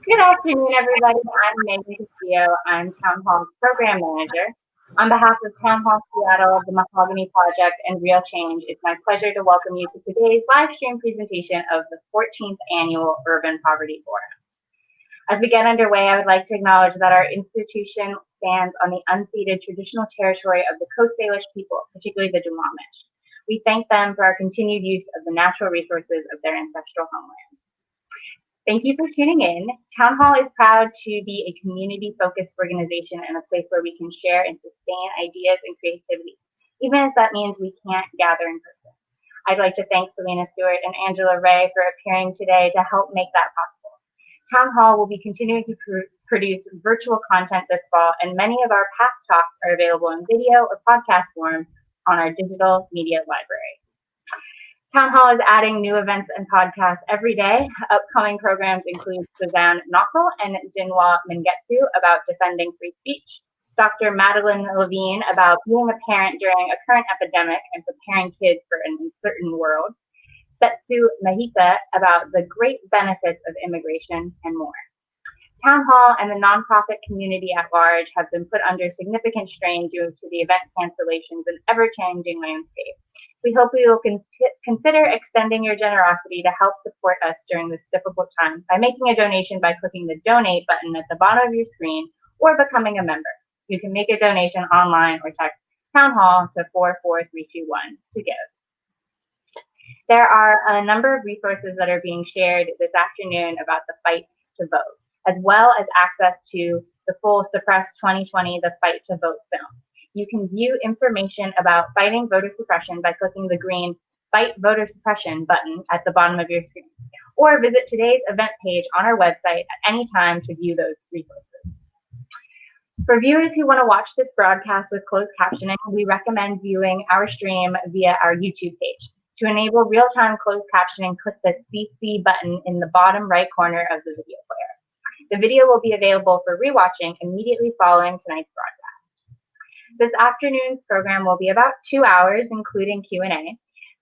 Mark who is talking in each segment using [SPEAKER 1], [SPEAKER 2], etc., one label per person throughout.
[SPEAKER 1] Good afternoon, everybody. I'm Megan Castillo. I'm Town Hall's Program Manager. On behalf of Town Hall Seattle, the Mahogany Project, and Real Change, it's my pleasure to welcome you to today's live stream presentation of the 14th Annual Urban Poverty Forum. As we get underway, I would like to acknowledge that our institution stands on the unceded traditional territory of the Coast Salish people, particularly the Duwamish. We thank them for our continued use of the natural resources of their ancestral homeland. Thank you for tuning in. Town Hall is proud to be a community-focused organization and a place where we can share and sustain ideas and creativity, even if that means we can't gather in person. I'd like to thank Celina Stewart and Angela Rae for appearing today to help make that possible. Town Hall will be continuing to produce virtual content this fall, and many of our past talks are available in video or podcast form on our digital media library. Town Hall is adding new events and podcasts every day. Upcoming programs include Suzanne Nossel and Jinwa Mingetsu about defending free speech, Dr. Madeline Levine about being a parent during a current epidemic and preparing kids for an uncertain world, Setsu Mahita about the great benefits of immigration, and more. Town Hall and the nonprofit community at large have been put under significant strain due to the event cancellations and ever-changing landscape. We hope you will consider extending your generosity to help support us during this difficult time by making a donation by clicking the donate button at the bottom of your screen or becoming a member. You can make a donation online or text Town Hall to 44321 to give. There are a number of resources that are being shared this afternoon about the fight to vote, as well as access to the full Suppress 2020, the Fight to Vote film. You can view information about fighting voter suppression by clicking the green Fight Voter Suppression button at the bottom of your screen, or visit today's event page on our website at any time to view those resources. For viewers who want to watch this broadcast with closed captioning, we recommend viewing our stream via our YouTube page. To enable real-time closed captioning, click the CC button in the bottom right corner of the video player. The video will be available for rewatching immediately following tonight's broadcast. This afternoon's program will be about 2 hours, including Q&A.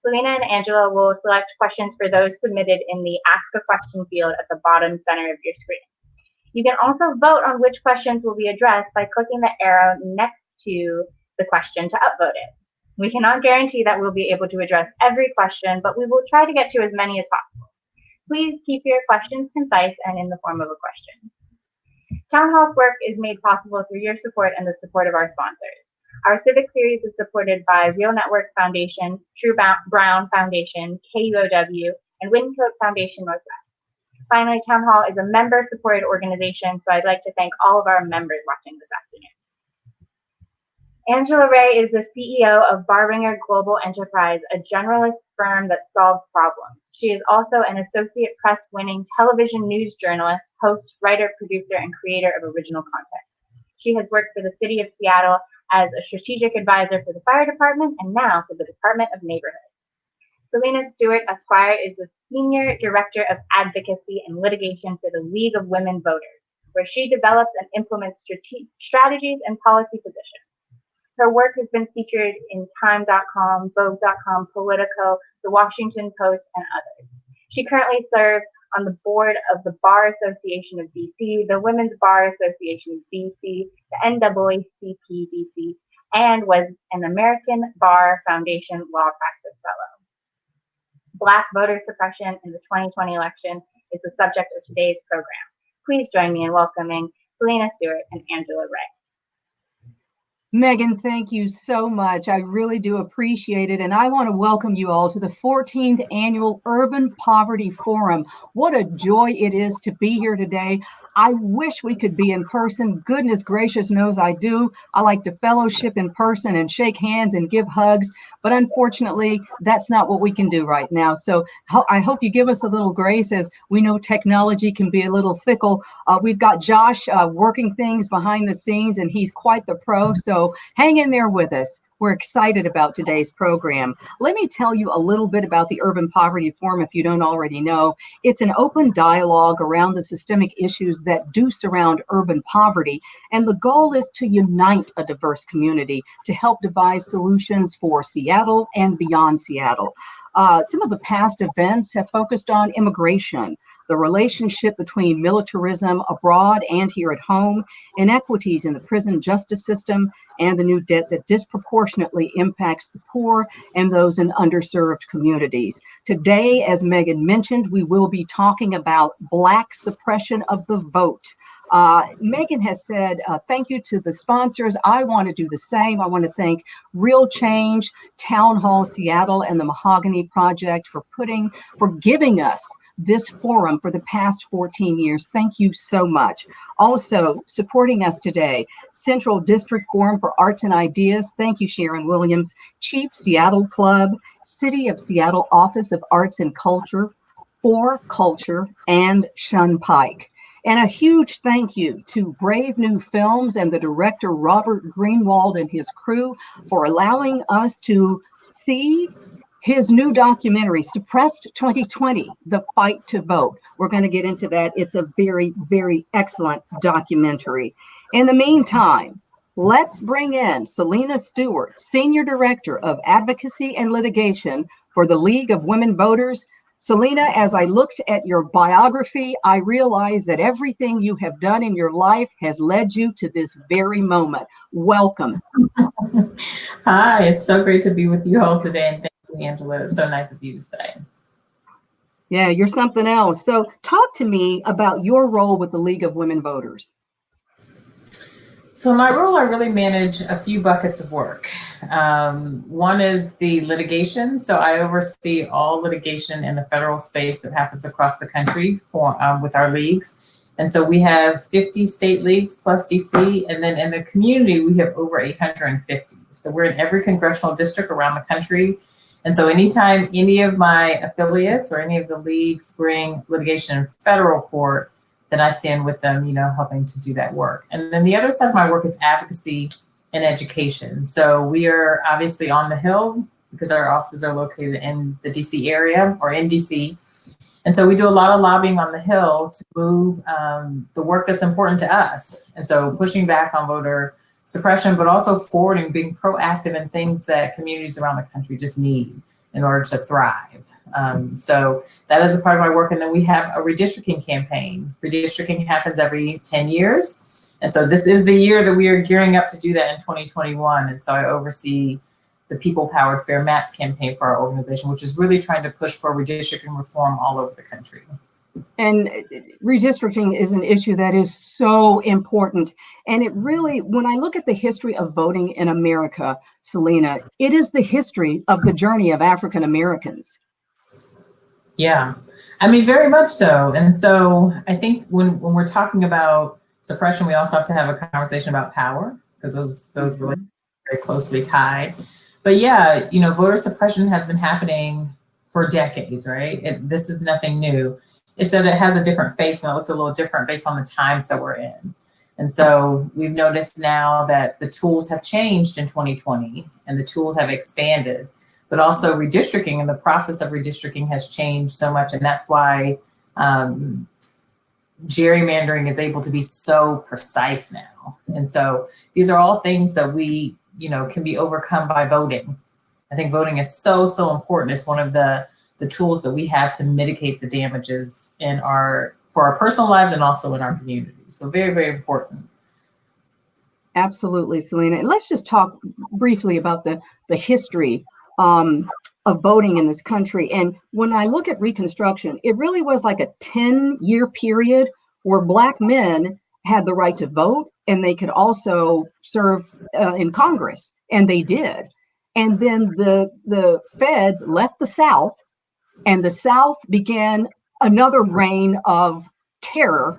[SPEAKER 1] Celina and Angela will select questions for those submitted in the Ask a Question field at the bottom center of your screen. You can also vote on which questions will be addressed by clicking the arrow next to the question to upvote it. We cannot guarantee that we'll be able to address every question, but we will try to get to as many as possible. Please keep your questions concise and in the form of a question. Town Hall's work is made possible through your support and the support of our sponsors. Our Civic Series is supported by Real Networks Foundation, True Brown Foundation, KUOW, and Wyncote Foundation Northwest. Finally, Town Hall is a member-supported organization, so I'd like to thank all of our members watching this afternoon. Angela Rae is the CEO of Barringer Global Enterprise, a generalist firm that solves problems. She is also an Associate Press-winning television news journalist, host, writer, producer, and creator of original content. She has worked for the City of Seattle as a strategic advisor for the fire department and now for the Department of Neighborhood. Celina Stewart, Esquire, is the Senior Director of Advocacy and Litigation for the League of Women Voters, where she develops and implements strategies and policy positions. Her work has been featured in Time.com, Vogue.com, Politico, The Washington Post, and others. She currently serves on the board of the Bar Association of DC, the Women's Bar Association of DC, the NAACP DC, and was an American Bar Foundation Law Practice Fellow. Black voter suppression in the 2020 election is the subject of today's program. Please join me in welcoming Celina Stewart and Angela Rae.
[SPEAKER 2] Megan, thank you so much. I really do appreciate it. And I want to welcome you all to the 14th Annual Urban Poverty Forum. What a joy it is to be here today. I wish we could be in person. Goodness gracious knows I do. I like to fellowship in person and shake hands and give hugs. But unfortunately, that's not what we can do right now. So I hope you give us a little grace, as we know technology can be a little fickle. We've got Josh working things behind the scenes, and he's quite the pro. So hang in there with us. We're excited about today's program. Let me tell you a little bit about the Urban Poverty Forum if you don't already know. It's an open dialogue around the systemic issues that do surround urban poverty, and the goal is to unite a diverse community to help devise solutions for Seattle and beyond Seattle. Some of the past events have focused on immigration, the relationship between militarism abroad and here at home, inequities in the prison justice system, and the new debt that disproportionately impacts the poor and those in underserved communities. Today, as Megan mentioned, we will be talking about Black suppression of the vote. Megan has said, thank you to the sponsors. I want to do the same. I want to thank Real Change, Town Hall Seattle, and the Mahogany Project for giving us this forum for the past 14 years. Thank you so much. Also supporting us today, Central District Forum for Arts and Ideas. Thank you, Sharon Williams. Cheap Seattle Club, City of Seattle Office of Arts and Culture, For Culture, and Shun Pike. And a huge thank you to Brave New Films and the director Robert Greenwald and his crew for allowing us to see his new documentary, Suppressed 2020, The Fight to Vote. We're going to get into that. It's a very, very excellent documentary. In the meantime, let's bring in Celina Stewart, Senior Director of Advocacy and Litigation for the League of Women Voters. Celina, as I looked at your biography, I realized that everything you have done in your life has led you to this very moment. Welcome.
[SPEAKER 3] Hi, it's so great to be with you all today. And thank you, Angela. It's so nice of you to say.
[SPEAKER 2] Yeah, you're something else. So talk to me about your role with the League of Women Voters.
[SPEAKER 3] So in my role, I really manage a few buckets of work. One is the litigation. So I oversee all litigation in the federal space that happens across the country with our leagues. And so we have 50 state leagues plus DC. And then in the community, we have over 850. So we're in every congressional district around the country. And so anytime any of my affiliates or any of the leagues bring litigation in federal court, then I stand with them, helping to do that work. And then the other side of my work is advocacy and education. So we are obviously on the Hill because our offices are located in the DC area or in DC. And so we do a lot of lobbying on the Hill to move the work that's important to us. And so pushing back on voter suppression, but also forwarding, being proactive in things that communities around the country just need in order to thrive. So that is a part of my work. And then we have a redistricting campaign. Redistricting happens every 10 years. And so this is the year that we are gearing up to do that in 2021. And so I oversee the People Powered Fair Maps campaign for our organization, which is really trying to push for redistricting reform all over the country.
[SPEAKER 2] And redistricting is an issue that is so important. And it really, when I look at the history of voting in America, Celina, it is the history of the journey of African Americans.
[SPEAKER 3] Yeah, I mean, very much so. And so I think when we're talking about suppression, we also have to have a conversation about power because those really very closely tied. But yeah, voter suppression has been happening for decades, right? This is nothing new. It's that it has a different face and it looks a little different based on the times that we're in. And so we've noticed now that the tools have changed in 2020 and the tools have expanded. But also redistricting and the process of redistricting has changed so much. And that's why gerrymandering is able to be so precise now. And so these are all things that we, can be overcome by voting. I think voting is so, so important. It's one of the tools that we have to mitigate the damages for our personal lives and also in our communities. So very, very important.
[SPEAKER 2] Absolutely, Celina. And let's just talk briefly about the history of voting in this country. And when I look at Reconstruction, it really was like a 10-year period where Black men had the right to vote and they could also serve in Congress, and they did. And then the feds left the South, and the South began another reign of terror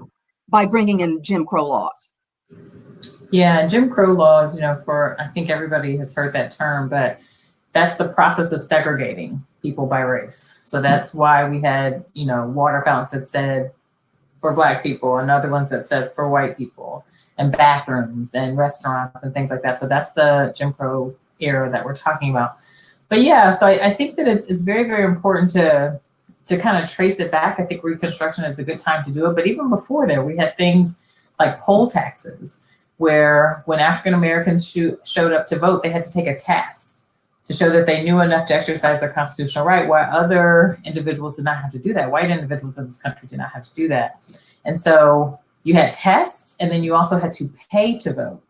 [SPEAKER 2] by bringing in Jim Crow laws.
[SPEAKER 3] Yeah, Jim Crow laws, I think everybody has heard that term, but that's the process of segregating people by race. So that's why we had, water fountains that said for Black people and other ones that said for white people, and bathrooms and restaurants and things like that. So that's the Jim Crow era that we're talking about. But yeah, so I think that it's very, very important to kind of trace it back. I think Reconstruction is a good time to do it. But even before there, we had things like poll taxes, where when African Americans showed up to vote, they had to take a test to show that they knew enough to exercise their constitutional right, while other individuals did not have to do that. White individuals in this country did not have to do that. And so you had tests, and then you also had to pay to vote,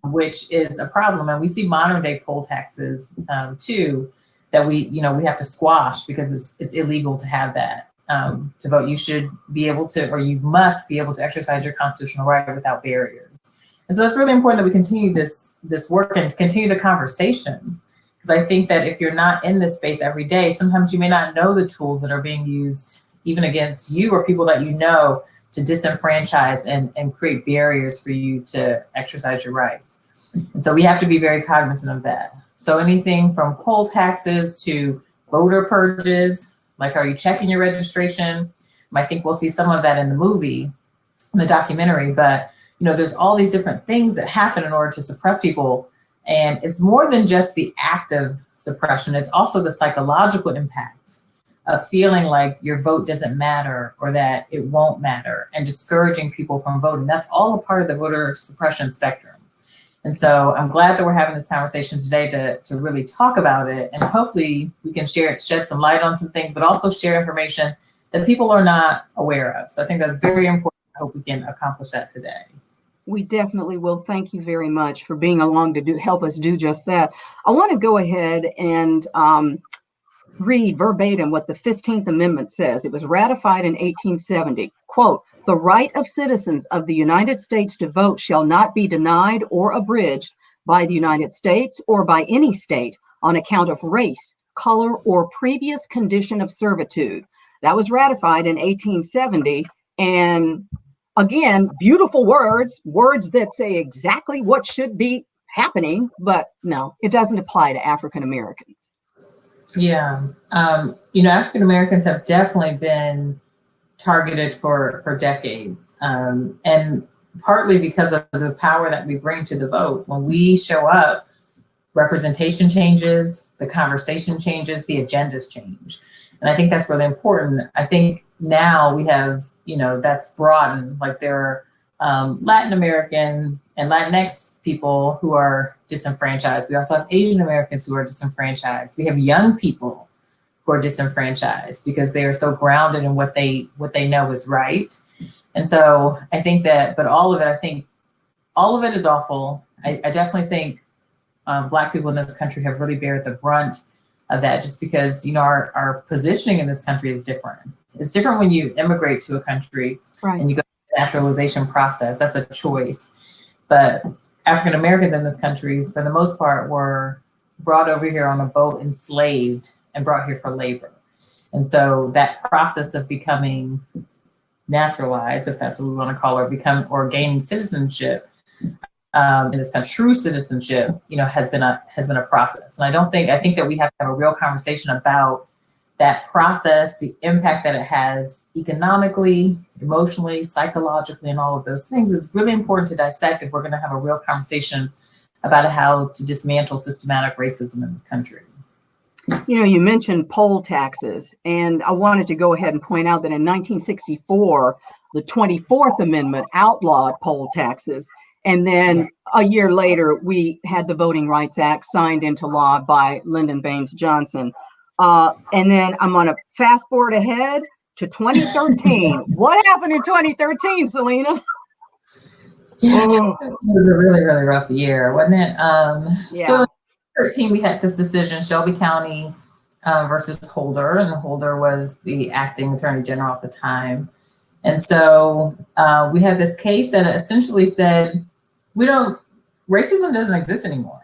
[SPEAKER 3] which is a problem. And we see modern day poll taxes too, that we have to squash because it's illegal to have that to vote. You should be able to, or you must be able to exercise your constitutional right without barriers. And so it's really important that we continue this work and continue the conversation. Because I think that if you're not in this space every day, sometimes you may not know the tools that are being used even against you or people that you know to disenfranchise and create barriers for you to exercise your rights. And so we have to be very cognizant of that. So anything from poll taxes to voter purges, like are you checking your registration? I think we'll see some of that in the movie, in the documentary, but there's all these different things that happen in order to suppress people. And it's more than just the act of suppression. It's also the psychological impact of feeling like your vote doesn't matter or that it won't matter and discouraging people from voting. That's all a part of the voter suppression spectrum. And so I'm glad that we're having this conversation today to really talk about it. And hopefully we can shed some light on some things, but also share information that people are not aware of. So I think that's very important. I hope we can accomplish that today.
[SPEAKER 2] We definitely will. Thank you very much for being along to help us do just that. I want to go ahead and read verbatim what the 15th Amendment says. It was ratified in 1870. Quote, "The right of citizens of the United States to vote shall not be denied or abridged by the United States or by any state on account of race, color, or previous condition of servitude." That was ratified in 1870. And again, beautiful words that say exactly what should be happening, but no, it doesn't apply to African Americans.
[SPEAKER 3] Yeah, African Americans have definitely been targeted for decades, and partly because of the power that we bring to the vote. When we show up, representation changes, the conversation changes, the agendas change. And I think that's really important. I think now we have, that's broadened. Like there are Latin American and Latinx people who are disenfranchised. We also have Asian Americans who are disenfranchised. We have young people who are disenfranchised because they are so grounded in what they know is right. And so I think that, but all of it is awful. I definitely think Black people in this country have really bared the brunt of that, just because our positioning in this country is different. It's different when you immigrate to a country, right, and you go through the naturalization process. That's a choice. But African Americans in this country, for the most part, were brought over here on a boat, enslaved, and brought here for labor. And so that process of becoming naturalized, if that's what we want to call it, or gaining citizenship in this country, true citizenship, has been a process. And I think that we have to have a real conversation about that process, the impact that it has economically, emotionally, psychologically, and all of those things. Is really important to dissect if we're going to have a real conversation about how to dismantle systematic racism in the country.
[SPEAKER 2] You mentioned poll taxes, and I wanted to go ahead and point out that in 1964, the 24th Amendment outlawed poll taxes. And then a year later, we had the Voting Rights Act signed into law by Lyndon Baines Johnson. And then I'm going to fast forward ahead to 2013. What happened in 2013, Celina?
[SPEAKER 3] Yeah, it was a really, really rough year, wasn't it?
[SPEAKER 2] Yeah.
[SPEAKER 3] So in 2013, we had this decision, Shelby County versus Holder, and Holder was the acting attorney general at the time. And so we had this case that essentially said, racism doesn't exist anymore.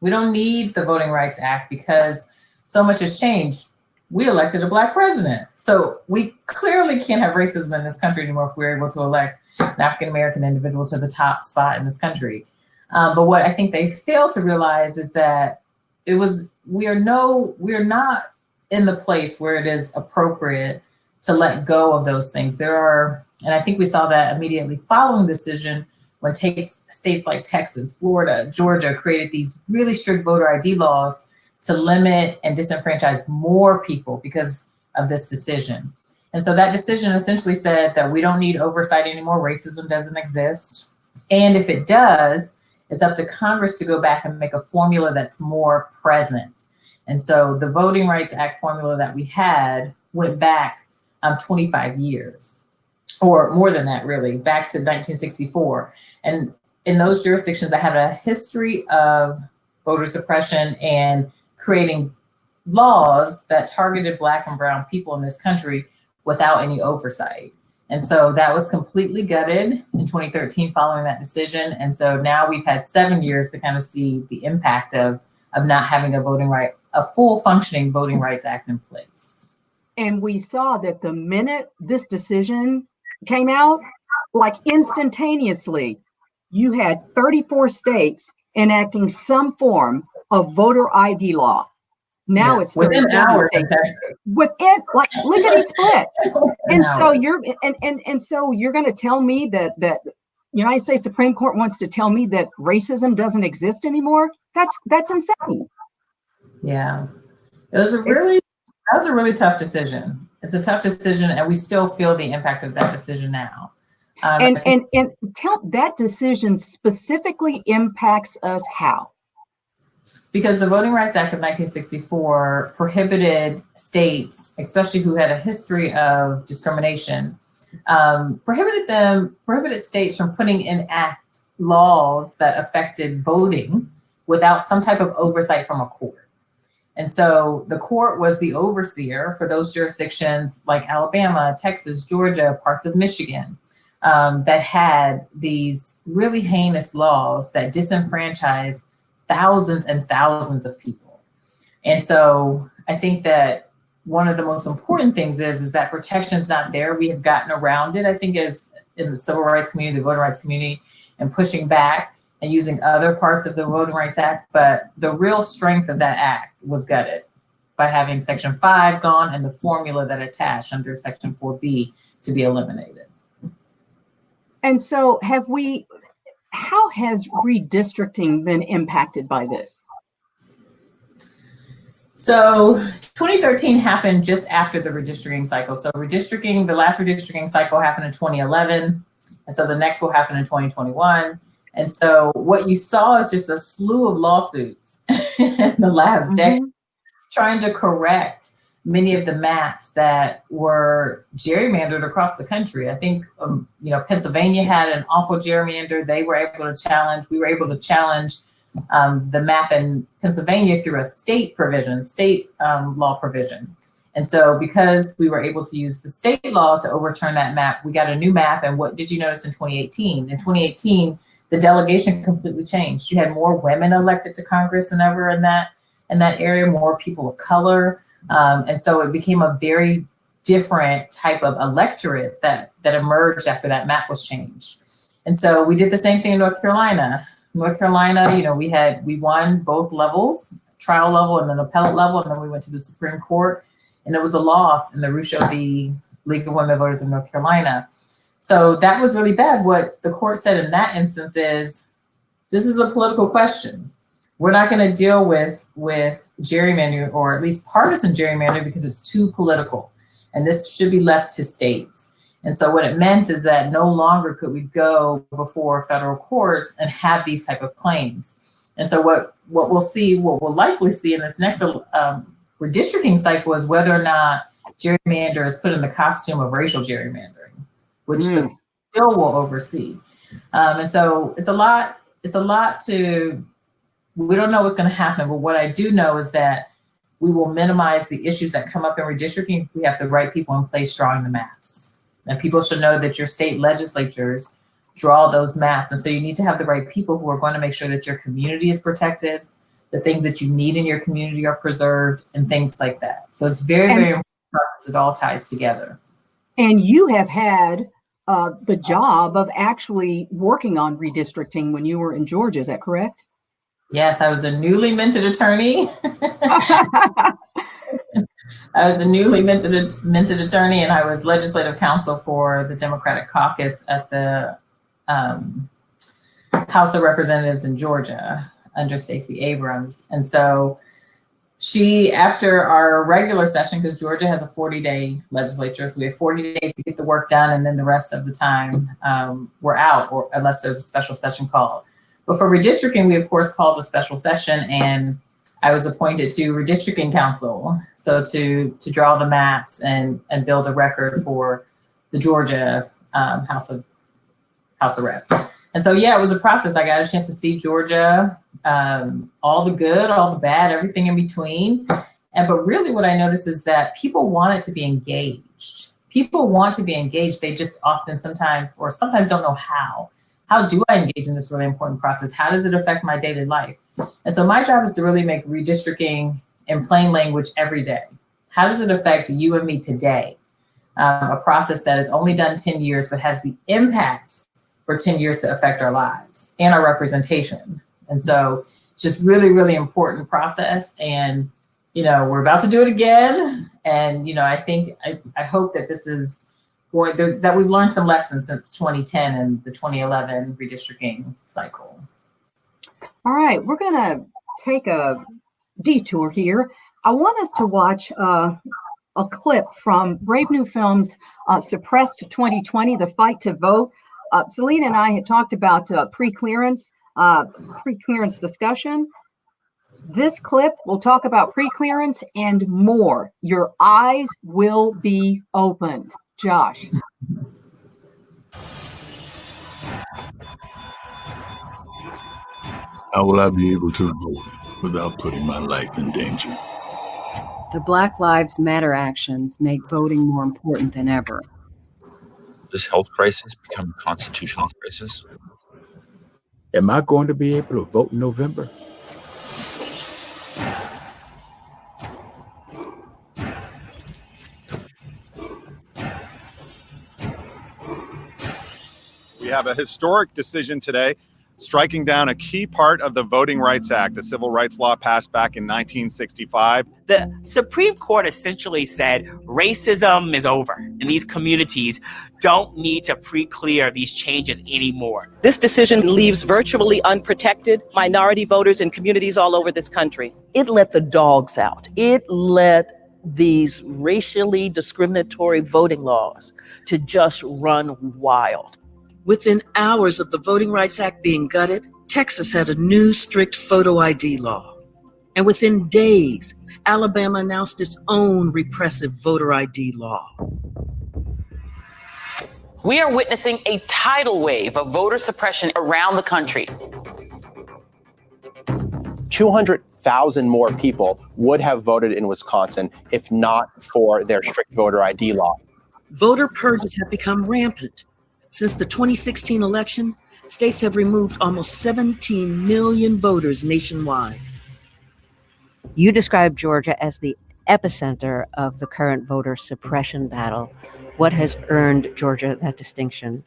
[SPEAKER 3] We don't need the Voting Rights Act because so much has changed. We elected a Black president. So we clearly can't have racism in this country anymore if we're able to elect an African-American individual to the top spot in this country. But what I think they fail to realize is that we are not in the place where it is appropriate to let go of those things. And I think we saw that immediately following the decision when states like Texas, Florida, Georgia created these really strict voter ID laws to limit and disenfranchise more people because of this decision. And so that decision essentially said that we don't need oversight anymore. Racism doesn't exist. And if it does, It's up to Congress to go back and make a formula that's more present. And so the Voting Rights Act formula that we had went back 25 years, or more than that, really, back to 1964. And in those jurisdictions that had a history of voter suppression and creating laws that targeted Black and brown people in this country without any oversight. And so that was completely gutted in 2013 following that decision. And so now we've had 7 years to kind of see the impact of not having a full functioning Voting Rights Act in place.
[SPEAKER 2] And we saw that the minute this decision came out, like instantaneously, you had 34 states enacting some form of voter ID law. Now it's
[SPEAKER 3] within hours.
[SPEAKER 2] Within, like, lickety split. And so you're going to tell me that United States Supreme Court wants to tell me that racism doesn't exist anymore? That's insane.
[SPEAKER 3] Yeah, that was a really tough decision. It's a tough decision, and we still feel the impact of that decision now.
[SPEAKER 2] And tell that decision specifically impacts us how?
[SPEAKER 3] Because the Voting Rights Act of 1964 prohibited states, especially who had a history of discrimination, prohibited states from putting in act laws that affected voting without some type of oversight from a court. And so the court was the overseer for those jurisdictions like Alabama, Texas, Georgia, parts of Michigan, that had these really heinous laws that disenfranchised thousands and thousands of people. And so I think that one of the most important things is that protection's not there. We have gotten around it, I think, as in the civil rights community, the voting rights community, and pushing back and using other parts of the Voting Rights Act. But the real strength of that act was gutted by having Section 5 gone and the formula that attached under Section 4B to be eliminated.
[SPEAKER 2] And so how has redistricting been impacted by this?
[SPEAKER 3] So 2013 happened just after the redistricting cycle. So the last redistricting cycle happened in 2011. And so the next will happen in 2021. And so what you saw is just a slew of lawsuits in the last decade trying to correct many of the maps that were gerrymandered across the country. I think, Pennsylvania had an awful gerrymander. We were able to challenge the map in Pennsylvania through a state law provision. And so because we were able to use the state law to overturn that map, we got a new map. And what did you notice in 2018? In 2018, the delegation completely changed. You had more women elected to Congress than ever in that area, more people of color. And so it became a very different type of electorate that emerged after that map was changed. And so we did the same thing in North Carolina. We won both levels, trial level and then appellate level, and then we went to the Supreme Court, and it was a loss in the Rucho v. League of Women Voters in North Carolina. So that was really bad. What the court said in that instance is, this is a political question. We're not going to deal with gerrymandering, or at least partisan gerrymandering, because it's too political, and this should be left to states. And so what it meant is that no longer could we go before federal courts and have these type of claims. And so what we'll likely see in this next redistricting cycle is whether or not gerrymander is put in the costume of racial gerrymandering, which the bill will oversee. And so it's a lot we don't know what's going to happen, but what I do know is that we will minimize the issues that come up in redistricting if we have the right people in place drawing the maps. And people should know that your state legislatures draw those maps. And so you need to have the right people who are going to make sure that your community is protected, the things that you need in your community are preserved, and things like that. So it's very, very important because it all ties together.
[SPEAKER 2] And you have had the job of actually working on redistricting when you were in Georgia, is that correct?
[SPEAKER 3] Yes, I was a newly minted attorney. And I was legislative counsel for the Democratic caucus at the House of Representatives in Georgia under Stacey Abrams. And so after our regular session, because Georgia has a 40-day legislature, so we have 40 days to get the work done, and then the rest of the time we're out, or unless there's a special session called. But for redistricting, we of course called a special session, and I was appointed to redistricting council. So to draw the maps and build a record for the Georgia House of Reps. And so, yeah, it was a process. I got a chance to see Georgia, all the good, all the bad, everything in between. But really what I noticed is that people wanted to be engaged. People want to be engaged. They just often sometimes don't know how. How do I engage in this really important process? How does it affect my daily life? And so my job is to really make redistricting in plain language every day. How does it affect you and me today? A process that is only done 10 years, but has the impact for 10 years to affect our lives and our representation. And so it's just really, really important process. And, we're about to do it again. And, I hope that this is that we've learned some lessons since 2010 and the 2011 redistricting cycle.
[SPEAKER 2] All right, we're going to take a detour here. I want us to watch a clip from Brave New Film's Suppressed 2020, The Fight to Vote. Celina and I had talked about pre-clearance discussion. This clip will talk about pre-clearance and more. Your eyes will be opened. Josh.
[SPEAKER 4] How will I be able to vote without putting my life in danger?
[SPEAKER 5] The Black Lives Matter actions make voting more important than ever.
[SPEAKER 6] This health crisis become a constitutional crisis?
[SPEAKER 4] Am I going to be able to vote in November?
[SPEAKER 7] We have a historic decision today, striking down a key part of the Voting Rights Act, a civil rights law passed back in 1965.
[SPEAKER 8] The Supreme Court essentially said racism is over, and these communities don't need to pre-clear these changes anymore.
[SPEAKER 9] This decision leaves virtually unprotected minority voters in communities all over this country. It let the dogs out. It let these racially discriminatory voting laws to just run wild.
[SPEAKER 10] Within hours of the Voting Rights Act being gutted, Texas had a new strict photo ID law. And within days, Alabama announced its own repressive voter ID law.
[SPEAKER 11] We are witnessing a tidal wave of voter suppression around the country.
[SPEAKER 12] 200,000 more people would have voted in Wisconsin if not for their strict voter ID law.
[SPEAKER 10] Voter purges have become rampant. Since the 2016 election, states have removed almost 17 million voters nationwide.
[SPEAKER 5] You describe Georgia as the epicenter of the current voter suppression battle. What has earned Georgia that distinction?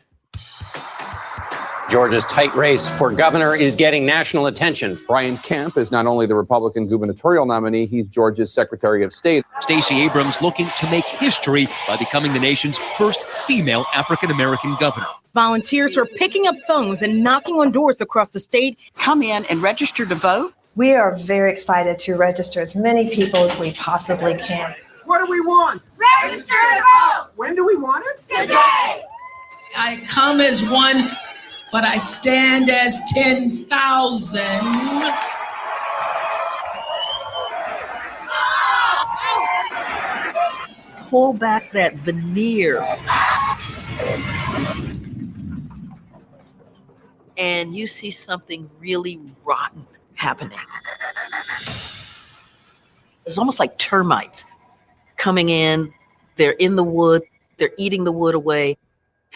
[SPEAKER 13] Georgia's tight race for governor is getting national attention.
[SPEAKER 14] Brian Kemp is not only the Republican gubernatorial nominee, he's Georgia's Secretary of State.
[SPEAKER 15] Stacey Abrams looking to make history by becoming the nation's first female African-American governor.
[SPEAKER 16] Volunteers are picking up phones and knocking on doors across the state. Come in and register to vote.
[SPEAKER 17] We are very excited to register as many people as we possibly can.
[SPEAKER 18] What do we want?
[SPEAKER 19] Register to vote.
[SPEAKER 18] When do we want it?
[SPEAKER 19] Today.
[SPEAKER 20] I come as one, but I stand as 10,000.
[SPEAKER 9] Pull back that veneer. And you see something really rotten happening. It's almost like termites coming in. They're in the wood. They're eating the wood away.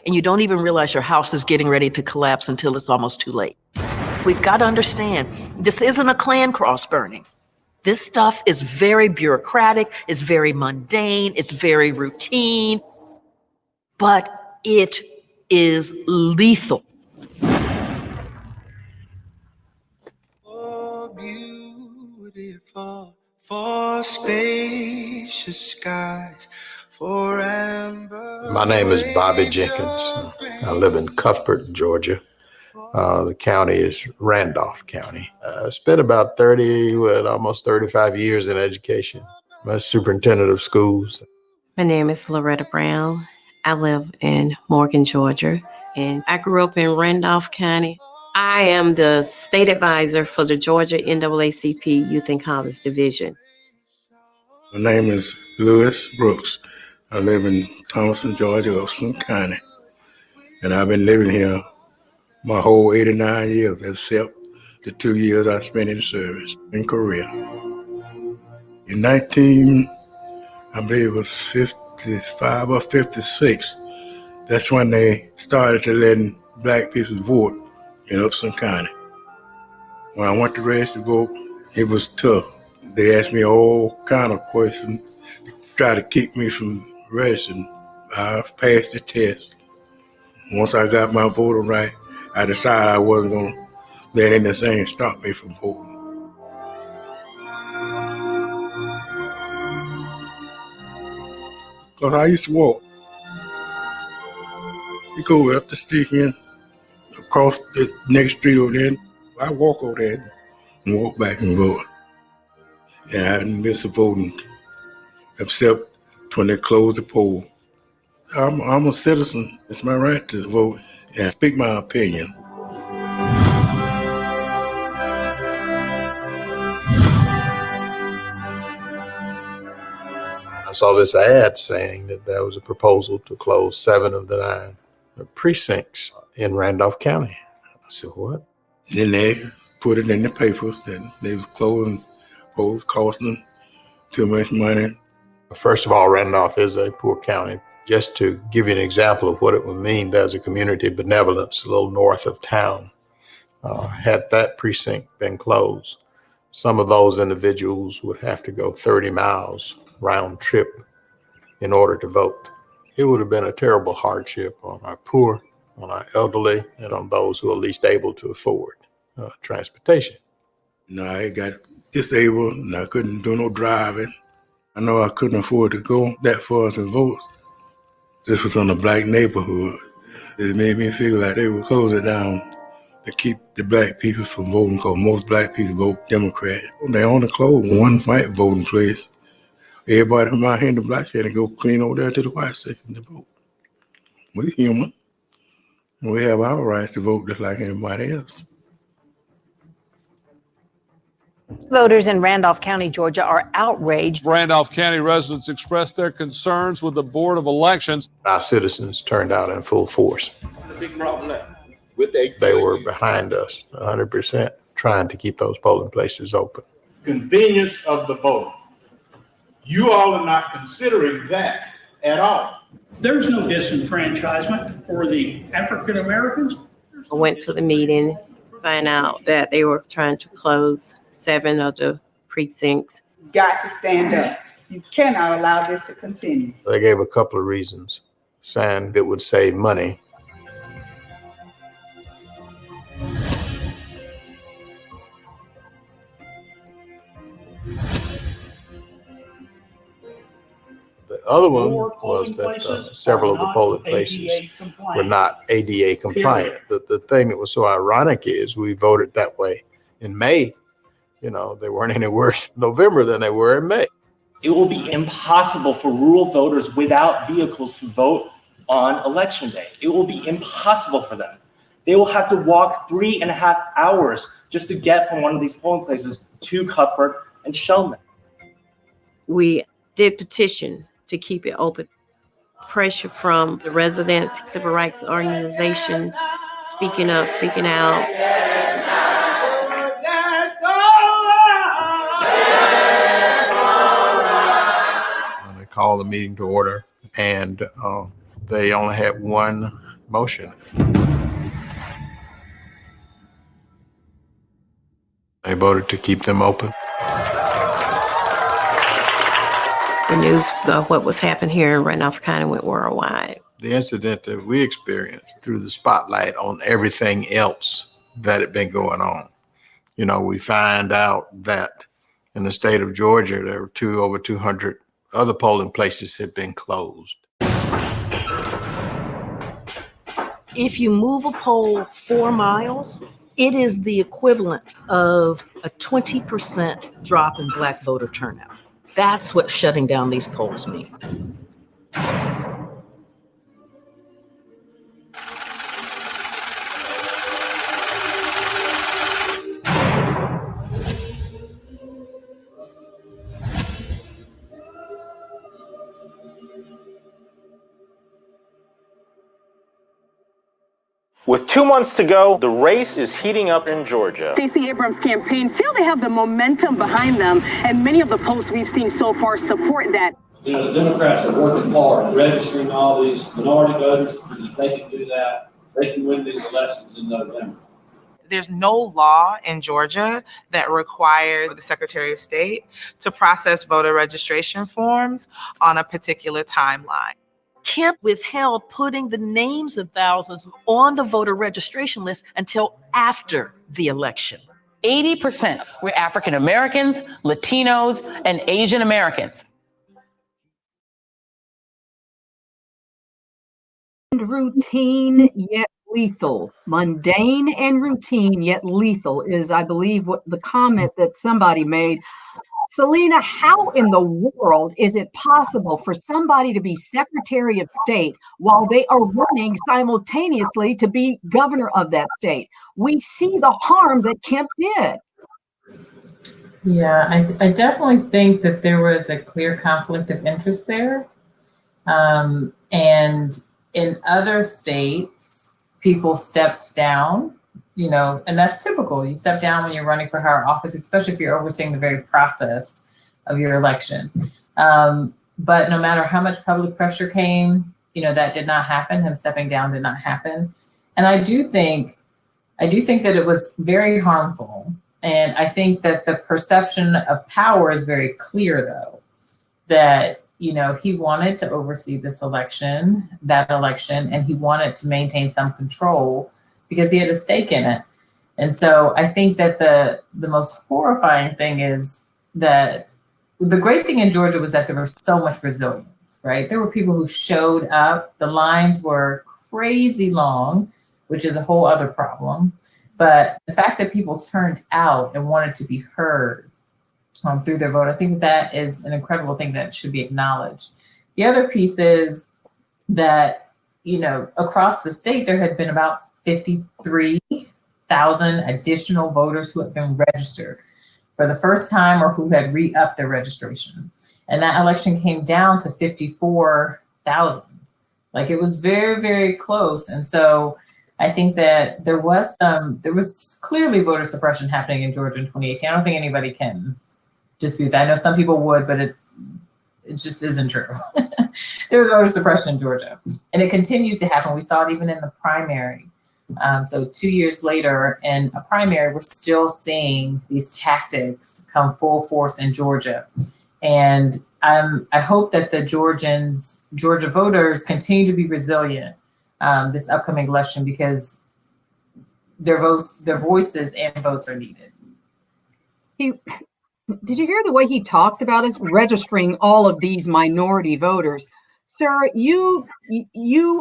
[SPEAKER 9] And you don't even realize your house is getting ready to collapse until it's almost too late. We've got to understand, this isn't a Klan cross burning. This stuff is very bureaucratic, it's very mundane, it's very routine, but it is lethal.
[SPEAKER 5] For beautiful, for spacious skies, for amber.
[SPEAKER 4] My name is Bobby Jenkins. I live in Cuthbert, Georgia. The county is Randolph County. I spent about almost 35 years in education. I'm a superintendent of schools.
[SPEAKER 17] My name is Loretta Brown. I live in Morgan, Georgia, and I grew up in Randolph County.
[SPEAKER 21] I am the state advisor for the Georgia NAACP Youth and College Division.
[SPEAKER 22] My name is Lewis Brooks. I live in Thomaston, Georgia, Upson County. And I've been living here my whole 89 years, except the 2 years I spent in service in Korea. In I believe it was 55 or 56, that's when they started to letting black people vote in Upson County. When I went to register to vote, it was tough. They asked me all kind of questions to try to keep me from registering. I passed the test. Once I got my voting right, I decided I wasn't going to let anything stop me from voting. Because I used to walk. You go up the street here, across the next street over there, I walk over there and walk back and vote. And I didn't miss a voting, except when they closed the poll. I'm a citizen. It's my right to vote and speak my opinion.
[SPEAKER 4] I saw this ad saying that there was a proposal to close 7 of the 9 precincts in Randolph County. I said, what?
[SPEAKER 22] Then they put it in the papers that they was closing polls, costing them too much money.
[SPEAKER 4] First of all, Randolph is a poor county. Just to give you an example of what it would mean, there's a community benevolence a little north of town. Had that precinct been closed, some of those individuals would have to go 30 miles round trip in order to vote. It would have been a terrible hardship on our poor, on our elderly, and on those who are least able to afford transportation.
[SPEAKER 22] No, I got disabled and I couldn't do no driving. I know I couldn't afford to go that far to vote. This was in a black neighborhood. It made me feel like they would close it down to keep the black people from voting, because most black people vote Democrat. They only closed one white voting place. Everybody from out here in the black side go clean over there to the white section to vote. We're human. And we have our rights to vote just like anybody else.
[SPEAKER 23] Voters in Randolph County, Georgia are outraged.
[SPEAKER 24] Randolph County residents expressed their concerns with the Board of Elections.
[SPEAKER 4] Our citizens turned out in full force.
[SPEAKER 24] Big problem.
[SPEAKER 4] They were behind us 100%, trying to keep those polling places open.
[SPEAKER 25] Convenience of the voter. You all are not considering that at all.
[SPEAKER 26] There's no disenfranchisement for the African Americans.
[SPEAKER 21] I went to the meeting, find out that they were trying to close 7 of the precincts.
[SPEAKER 27] Got to stand up. You cannot allow this to continue.
[SPEAKER 4] They gave a couple of reasons, saying it would save money. The other one was that several of the polling places were not ADA compliant. The thing that was so ironic is we voted that way in May. You know, they weren't any worse in November than they were in May.
[SPEAKER 28] It will be impossible for rural voters without vehicles to vote on election day. It will be impossible for them. They will have to walk 3.5 hours just to get from one of these polling places to Cuthbert and Shellman.
[SPEAKER 21] We did petition to keep it open. Pressure from the residents, civil rights organization, speaking up, speaking out.
[SPEAKER 4] They called the meeting to order, and they only had one motion. They voted to keep them open.
[SPEAKER 21] The news of what was happening here in Randolph County went worldwide.
[SPEAKER 4] The incident that we experienced threw the spotlight on everything else that had been going on. You know, we find out that in the state of Georgia, there were over 200 other polling places had been closed.
[SPEAKER 10] If you move a poll 4 miles, it is the equivalent of a 20% drop in black voter turnout. That's what shutting down these polls means.
[SPEAKER 1] With 2 months to go, the race is heating up in Georgia.
[SPEAKER 2] Stacey Abram's campaign feel they have the momentum behind them, and many of the posts we've seen so far support that.
[SPEAKER 26] You know, the Democrats are working hard, registering all these minority voters, and if they can do that, they can win these elections in November.
[SPEAKER 3] There's no law in Georgia that requires the Secretary of State to process voter registration forms on a particular timeline.
[SPEAKER 9] Kemp withheld putting the names of thousands on the voter registration list until after the election.
[SPEAKER 6] 80% were African Americans, Latinos, and Asian Americans.
[SPEAKER 7] Routine yet lethal. Mundane and routine yet lethal is, I believe, what the comment that somebody made. Celina, how in the world is it possible for somebody to be Secretary of State while they are running simultaneously to be governor of that state? We see the harm that Kemp did.
[SPEAKER 8] Yeah, I definitely think that there was a clear conflict of interest there. And in other states, people stepped down, you know, and that's typical. You step down when you're running for higher office, especially if you're overseeing the very process of your election. But no matter how much public pressure came, you know, that did not happen. Him stepping down did not happen. And I do think that it was very harmful. And I think that the perception of power is very clear, though, that, you know, he wanted to oversee this election, and he wanted to maintain some control because he had a stake in it. And so I think that the most horrifying thing is that the great thing in Georgia was that there was so much resilience, right? There were people who showed up. The lines were crazy long, which is a whole other problem. But the fact that people turned out and wanted to be heard through their vote, I think that is an incredible thing that should be acknowledged. The other piece is that, you know, across the state, there had been about 53,000 additional voters who had been registered for the first time or who had re-upped their registration. And that election came down to 54,000. Like, it was very, very close. And so I think that there was clearly voter suppression happening in Georgia in 2018. I don't think anybody can dispute that. I know some people would, but it just isn't true. There was voter suppression in Georgia, and it continues to happen. We saw it even in the primary. So 2 years later in a primary, we're still seeing these tactics come full force in Georgia. And I hope that the Georgia voters continue to be resilient this upcoming election, because their voices and votes are needed.
[SPEAKER 7] Did you hear the way he talked about us registering all of these minority voters? Sir, you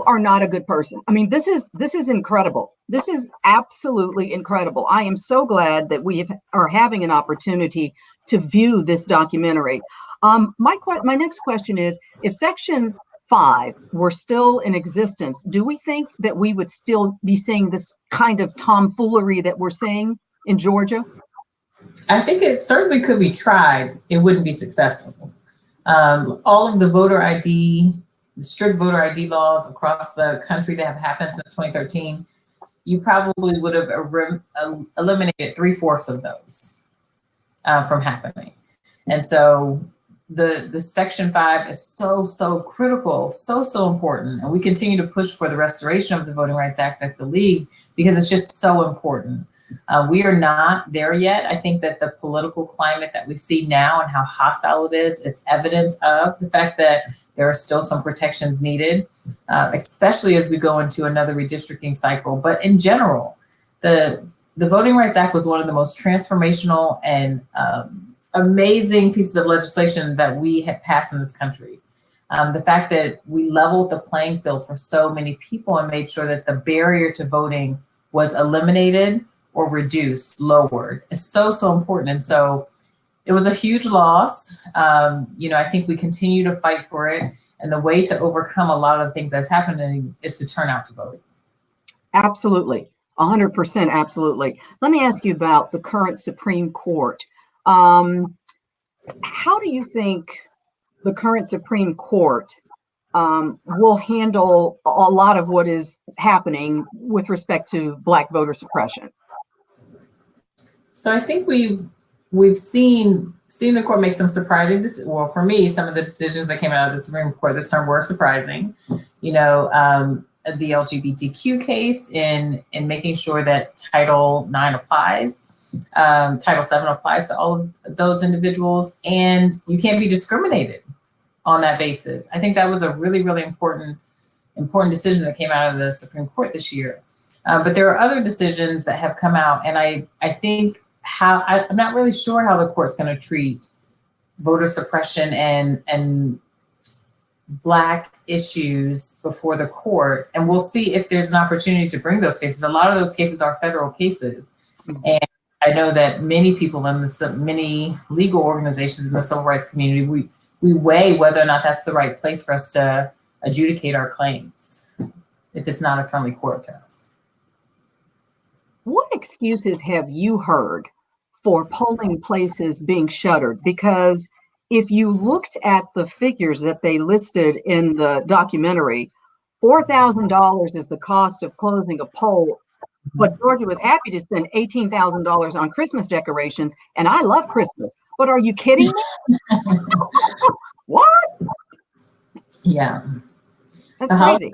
[SPEAKER 7] are not a good person. I mean, this is incredible. This is absolutely incredible. I am so glad that we are having an opportunity to view this documentary. My next question is, if Section 5 were still in existence, do we think that we would still be seeing this kind of tomfoolery that we're seeing in Georgia?
[SPEAKER 8] I think it certainly could be tried. It wouldn't be successful. All of the strict voter ID laws across the country that have happened since 2013, you probably would have eliminated 3/4 of those from happening. And so the Section 5 is so critical, so important. And we continue to push for the restoration of the Voting Rights Act at the League because it's just so important. We are not there yet. I think that the political climate that we see now and how hostile it is evidence of the fact that there are still some protections needed, especially as we go into another redistricting cycle. But in general, the Voting Rights Act was one of the most transformational and amazing pieces of legislation that we have passed in this country. The fact that we leveled the playing field for so many people and made sure that the barrier to voting was eliminated or reduced, lowered, is so important. And so it was a huge loss. I think we continue to fight for it. And the way to overcome a lot of the things that's happening is to turn out to vote.
[SPEAKER 7] Absolutely. 100%. Absolutely. Let me ask you about the current Supreme Court. How do you think the current Supreme Court will handle a lot of what is happening with respect to Black voter suppression?
[SPEAKER 8] So I think we've seen the court make some surprising decisions. Well, for me, some of the decisions that came out of the Supreme Court this term were surprising. You know, the LGBTQ case in making sure that Title IX applies, Title VII applies to all of those individuals, and you can't be discriminated on that basis. I think that was a really, really important decision that came out of the Supreme Court this year. But there are other decisions that have come out, and I think I'm not really sure how the court's going to treat voter suppression and Black issues before the court. And we'll see if there's an opportunity to bring those cases. A lot of those cases are federal cases. And I know that many people in many legal organizations in the civil rights community, we weigh whether or not that's the right place for us to adjudicate our claims if it's not a friendly court to us.
[SPEAKER 7] What excuses have you heard for polling places being shuttered? Because if you looked at the figures that they listed in the documentary, $4,000 is the cost of closing a poll, but Georgia was happy to spend $18,000 on Christmas decorations, and I love Christmas. But are you kidding me? What?
[SPEAKER 8] Yeah.
[SPEAKER 7] That's crazy.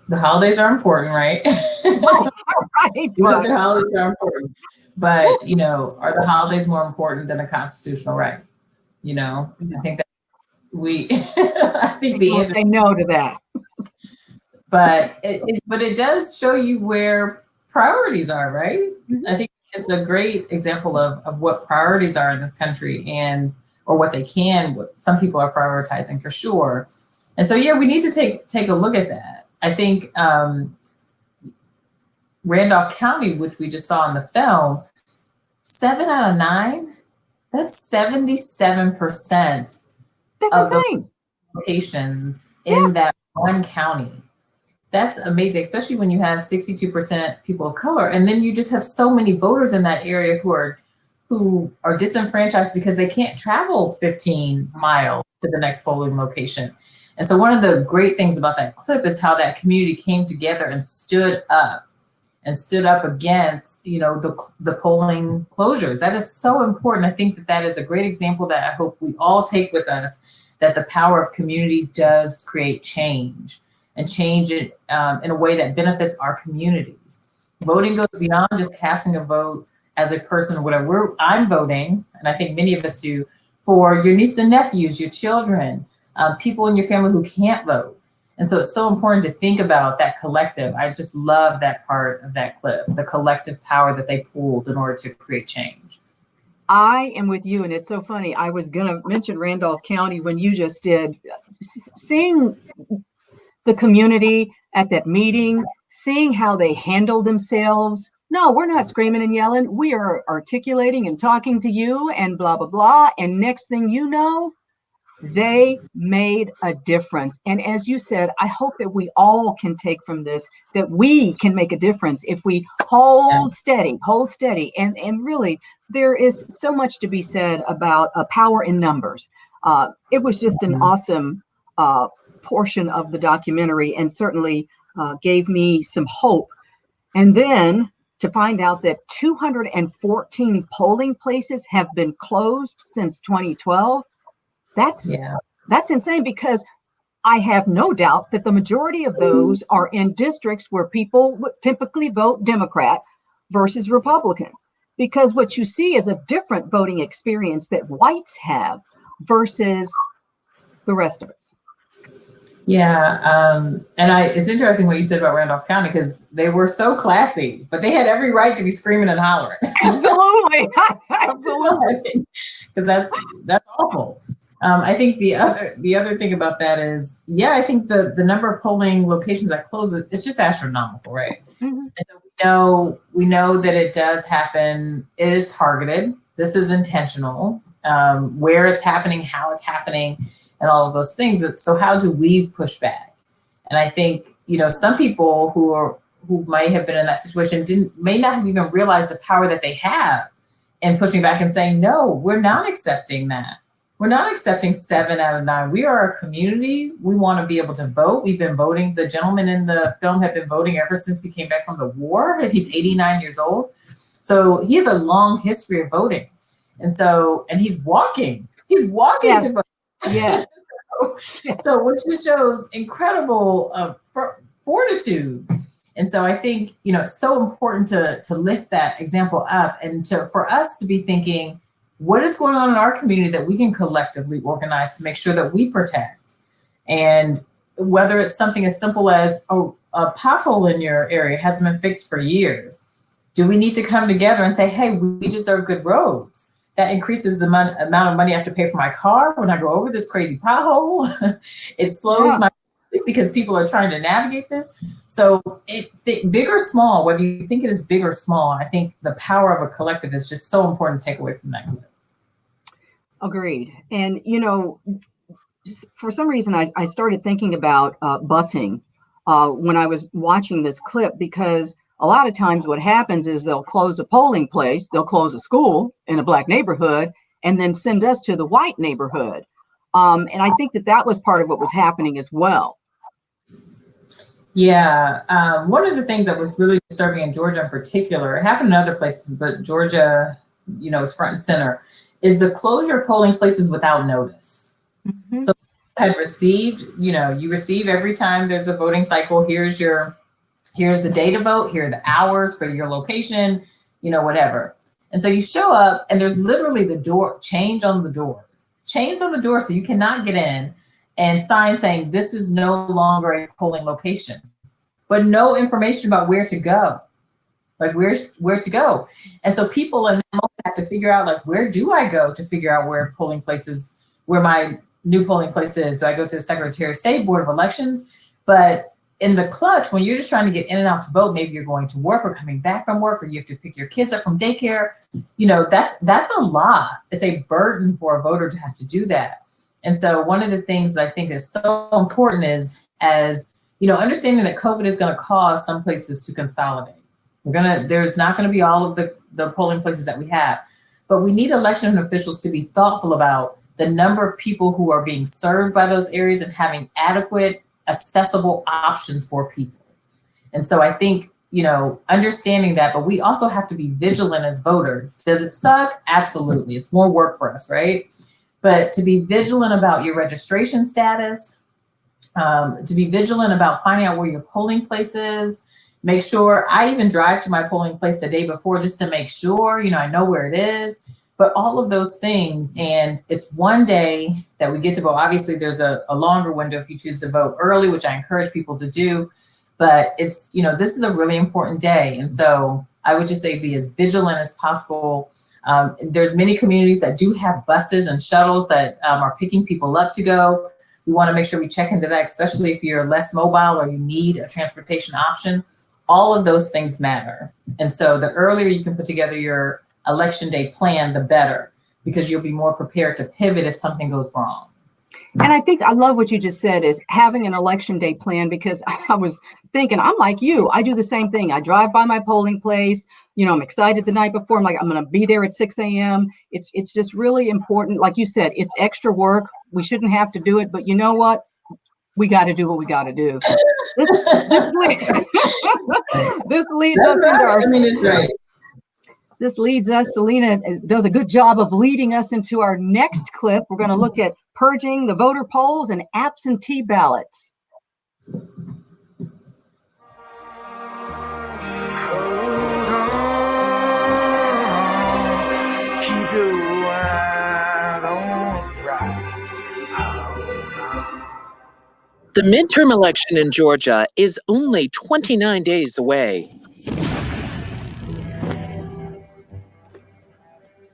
[SPEAKER 8] The holidays are important, right?
[SPEAKER 7] Right.
[SPEAKER 8] The holidays are important. But, you know, are the holidays more important than a constitutional right? You know, I think that I think the answer.
[SPEAKER 7] Say no to that.
[SPEAKER 8] But it does show you where priorities are, right? Mm-hmm. I think it's a great example of what priorities are in this country or what some people are prioritizing for sure. And so, yeah, we need to take a look at that. I think Randolph County, which we just saw in the film, 7 out of 9, that's 77% of the locations in that one county. That's amazing, especially when you have 62% people of color. And then you just have so many voters in that area who are disenfranchised because they can't travel 15 miles to the next polling location. And so one of the great things about that clip is how that community came together and stood up against, you know, the polling closures. That is so important. I think that is a great example that I hope we all take with us, that the power of community does create change, and change it in a way that benefits our communities. Voting goes beyond just casting a vote as a person or whatever. I'm voting, and I think many of us do, for your nieces and nephews, your children, people in your family who can't vote. And so it's so important to think about that collective. I just love that part of that clip, the collective power that they pulled in order to create change.
[SPEAKER 7] I am with you, and it's so funny. I was going to mention Randolph County when you just did. Seeing the community at that meeting, seeing how they handled themselves. No, we're not screaming and yelling. We are articulating and talking to you and blah, blah, blah. And next thing you know, they made a difference. And as you said, I hope that we all can take from this, that we can make a difference if we hold steady. And really, there is so much to be said about power in numbers. It was just an awesome portion of the documentary, and certainly gave me some hope. And then to find out that 214 polling places have been closed since 2012, that's insane, because I have no doubt that the majority of those are in districts where people typically vote Democrat versus Republican, because what you see is a different voting experience that whites have versus the rest of us.
[SPEAKER 8] Yeah, it's interesting what you said about Randolph County, because they were so classy, but they had every right to be screaming and hollering.
[SPEAKER 7] Absolutely, absolutely,
[SPEAKER 8] because that's awful. I think the other thing about that is, I think the number of polling locations that close, it's just astronomical, right? Mm-hmm. And so we know that it does happen. It is targeted. This is intentional. Where it's happening, how it's happening, and all of those things. So how do we push back? And I think, you know, some people who might have been in that situation may not have even realized the power that they have in pushing back and saying, no, we're not accepting that. We're not accepting 7 out of 9. We are a community. We want to be able to vote. We've been voting. The gentleman in the film had been voting ever since he came back from the war. He's 89 years old. So he has a long history of voting. And he's walking. He's walking
[SPEAKER 7] Yes.
[SPEAKER 8] to vote.
[SPEAKER 7] Yes.
[SPEAKER 8] So which just shows incredible fortitude. And so I think, it's so important to lift that example up and for us to be thinking, what is going on in our community that we can collectively organize to make sure that we protect? And whether it's something as simple as a pothole in your area hasn't been fixed for years. Do we need to come together and say, hey, we deserve good roads? That increases the amount of money I have to pay for my car when I go over this crazy pothole. It slows my because people are trying to navigate this. So big or small, whether you think it is big or small, I think the power of a collective is just so important to take away from that clip.
[SPEAKER 7] Agreed. And, for some reason, I started thinking about busing when I was watching this clip, because a lot of times what happens is they'll close a polling place, they'll close a school in a Black neighborhood, and then send us to the white neighborhood. And I think that was part of what was happening as well.
[SPEAKER 8] Yeah. One of the things that was really disturbing in Georgia in particular, it happened in other places, but Georgia, is front and center, is the closure of polling places without notice. Mm-hmm. So had received, you receive every time there's a voting cycle, here's the day to vote, here are the hours for your location, whatever. And so you show up and there's literally chains on the door so you cannot get in, and signs saying this is no longer a polling location, but no information about where to go, like where to go. And so people in that moment have to figure out, where do I go to figure out where my new polling place is? Do I go to the Secretary of State, Board of Elections? But in the clutch, when you're just trying to get in and out to vote, maybe you're going to work or coming back from work, or you have to pick your kids up from daycare, that's a lot. It's a burden for a voter to have to do that. And so one of the things that I think is so important is, understanding that COVID is going to cause some places to consolidate. There's not going to be all of the polling places that we have, but we need election officials to be thoughtful about the number of people who are being served by those areas and having adequate, accessible options for people. And so I think, understanding that, but we also have to be vigilant as voters. Does it suck? Absolutely. It's more work for us, right? But to be vigilant about your registration status, to be vigilant about finding out where your polling place is, make sure. I even drive to my polling place the day before just to make sure, I know where it is, but all of those things. And it's one day that we get to vote. Obviously, there's a longer window if you choose to vote early, which I encourage people to do. But it's, this is a really important day. And so I would just say be as vigilant as possible. There's many communities that do have buses and shuttles that are picking people up to go. We want to make sure we check into that, especially if you're less mobile or you need a transportation option. All of those things matter. And so the earlier you can put together your election day plan, the better, because you'll be more prepared to pivot if something goes wrong.
[SPEAKER 7] And I think I love what you just said, is having an election day plan, because I was thinking, I'm like you, I do the same thing. I drive by my polling place, I'm excited the night before. I'm like, I'm going to be there at 6 a.m. It's just really important. Like you said, it's extra work. We shouldn't have to do it, but you know what? We got to do what we got to do. This leads us into our.
[SPEAKER 8] It's right.
[SPEAKER 7] This leads us, Celina does a good job of leading us into our next clip. We're going to look at purging the voter polls and absentee ballots.
[SPEAKER 11] Keep your eyes on the prize.
[SPEAKER 12] The midterm election in Georgia is only 29 days away.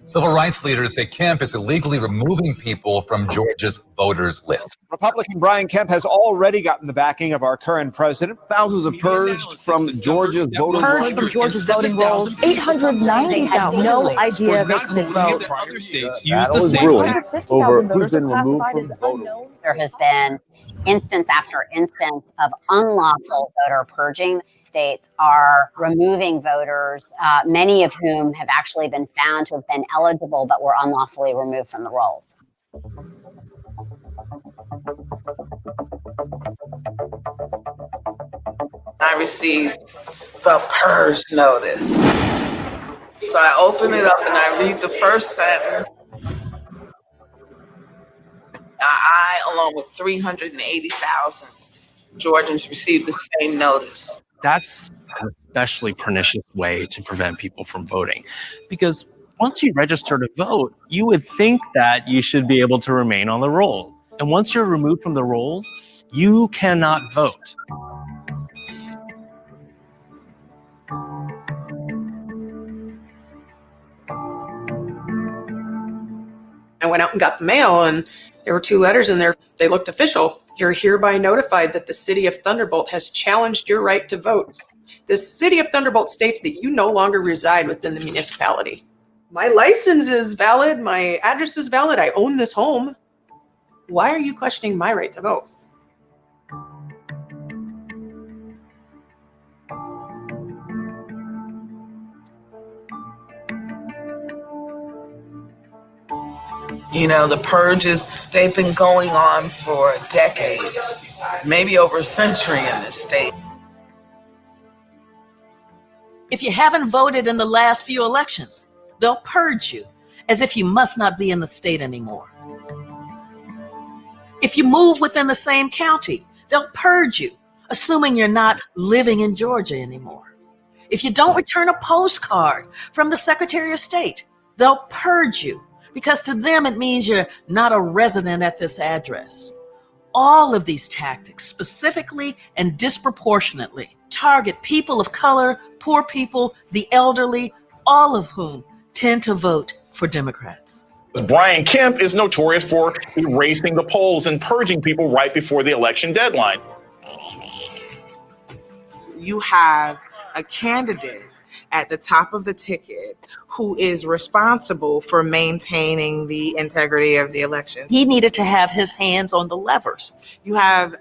[SPEAKER 13] Civil rights leaders say Kemp is illegally removing people from Georgia's voters list.
[SPEAKER 14] Republican Brian Kemp has already gotten the backing of our current president.
[SPEAKER 15] Thousands are purged from Georgia's voting rolls.
[SPEAKER 23] Purged from Georgia's voting rolls. 890,000 have no idea they can vote.
[SPEAKER 15] Battle is brewing over who's been removed from the voter rolls.
[SPEAKER 16] There has been instance after instance of unlawful voter purging. States are removing voters, many of whom have actually been found to have been eligible but were unlawfully removed from the rolls.
[SPEAKER 3] I received the purge notice. So I open it up and I read the first sentence. I, along with 380,000 Georgians, received the same notice.
[SPEAKER 5] That's an especially pernicious way to prevent people from voting, because once you register to vote, you would think that you should be able to remain on the rolls. And once you're removed from the rolls, you cannot vote.
[SPEAKER 17] I went out and got the mail, and there were 2 letters in there. They looked official. You're hereby notified that the city of Thunderbolt has challenged your right to vote. The city of Thunderbolt states that you no longer reside within the municipality. My license is valid. My address is valid. I own this home. Why are you questioning my right to vote?
[SPEAKER 3] You know, the purges, they've been going on for decades, maybe over a century in this state.
[SPEAKER 10] If you haven't voted in the last few elections, they'll purge you as if you must not be in the state anymore. If you move within the same county, they'll purge you, assuming you're not living in Georgia anymore. If you don't return a postcard from the Secretary of State, they'll purge you, because to them it means you're not a resident at this address. All of these tactics specifically and disproportionately target people of color, poor people, the elderly, all of whom tend to vote for Democrats.
[SPEAKER 1] Brian Kemp is notorious for erasing the polls and purging people right before the election deadline.
[SPEAKER 3] You have a candidate at the top of the ticket who is responsible for maintaining the integrity of the election.
[SPEAKER 10] He needed to have his hands on the levers.
[SPEAKER 3] You have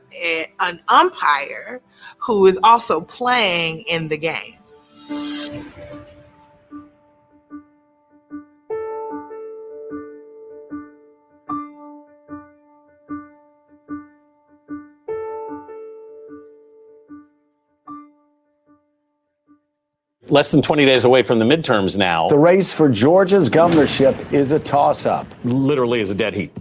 [SPEAKER 3] an umpire who is also playing in the game.
[SPEAKER 18] Less than 20 days away from the midterms now.
[SPEAKER 15] The race for Georgia's governorship is a toss-up.
[SPEAKER 18] Literally is a dead heat.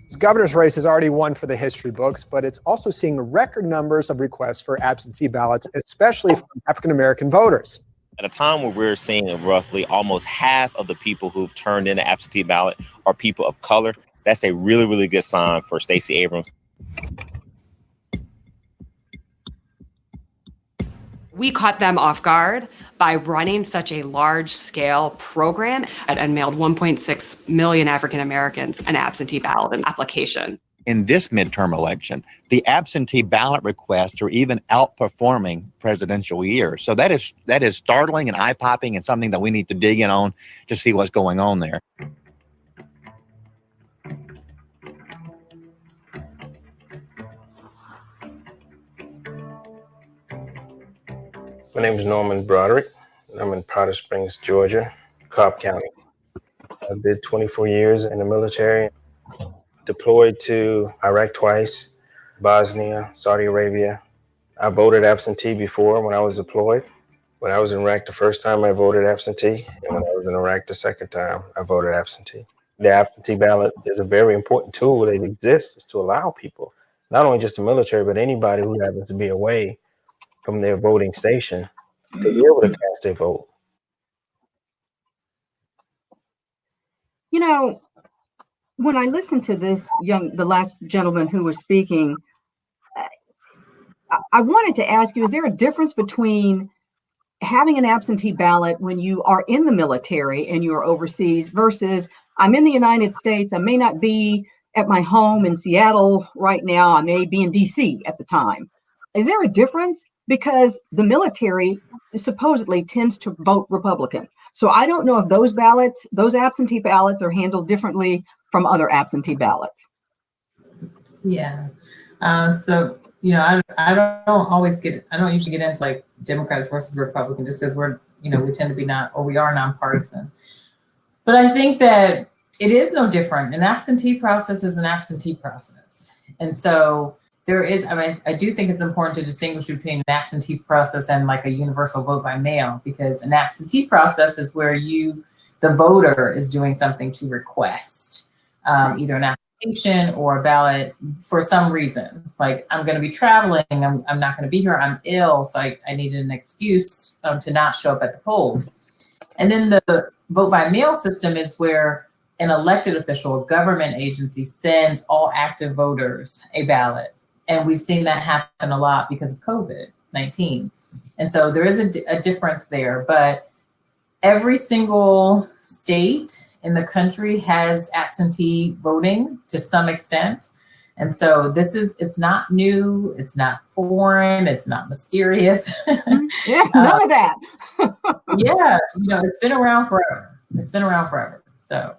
[SPEAKER 19] This governor's race is already one for the history books, but it's also seeing record numbers of requests for absentee ballots, especially from African-American voters.
[SPEAKER 20] At a time where we're seeing roughly almost half of the people who've turned in an absentee ballot are people of color, that's a really, really good sign for Stacey Abrams.
[SPEAKER 22] We caught them off guard by running such a large-scale program and mailed 1.6 million African Americans an absentee ballot application.
[SPEAKER 24] In this midterm election, the absentee ballot requests are even outperforming presidential years. So that is startling and eye-popping and something that we need to dig in on to see what's going on there.
[SPEAKER 4] My name is Norman Broderick. I'm in Powder Springs, Georgia, Cobb County. I did 24 years in the military, deployed to Iraq twice, Bosnia, Saudi Arabia. I voted absentee before when I was deployed. When I was in Iraq the first time, I voted absentee. And when I was in Iraq the second time, I voted absentee. The absentee ballot is a very important tool that exists to allow people, not only just the military, but anybody who happens to be away from their voting station to be able to cast their vote.
[SPEAKER 7] You know, when I listened to the last gentleman who was speaking, I wanted to ask you, is there a difference between having an absentee ballot when you are in the military and you are overseas versus I'm in the United States, I may not be at my home in Seattle right now, I may be in DC at the time. Is there a difference? Because the military supposedly tends to vote Republican. So I don't know if those absentee ballots are handled differently from other absentee ballots.
[SPEAKER 8] Yeah. So, you know, I don't usually get into like Democrats versus Republicans just because we tend to be we are nonpartisan. But I think that It is no different. An absentee process is an absentee process. And so there is, I mean, I do think it's important to distinguish between an absentee process and like a universal vote by mail, because an absentee process is where the voter is doing something to request either an application or a ballot for some reason. Like, I'm going to be traveling, I'm not going to be here, I'm ill, so I needed an excuse to not show up at the polls. And then the vote by mail system is where an elected official, a government agency, sends all active voters a ballot. And we've seen that happen a lot because of COVID-19. And so there is a difference there, but every single state in the country has absentee voting to some extent. And so it's not new, it's not foreign, it's not mysterious.
[SPEAKER 7] Yeah, none of that.
[SPEAKER 8] Yeah, it's been around forever. It's been around forever, so.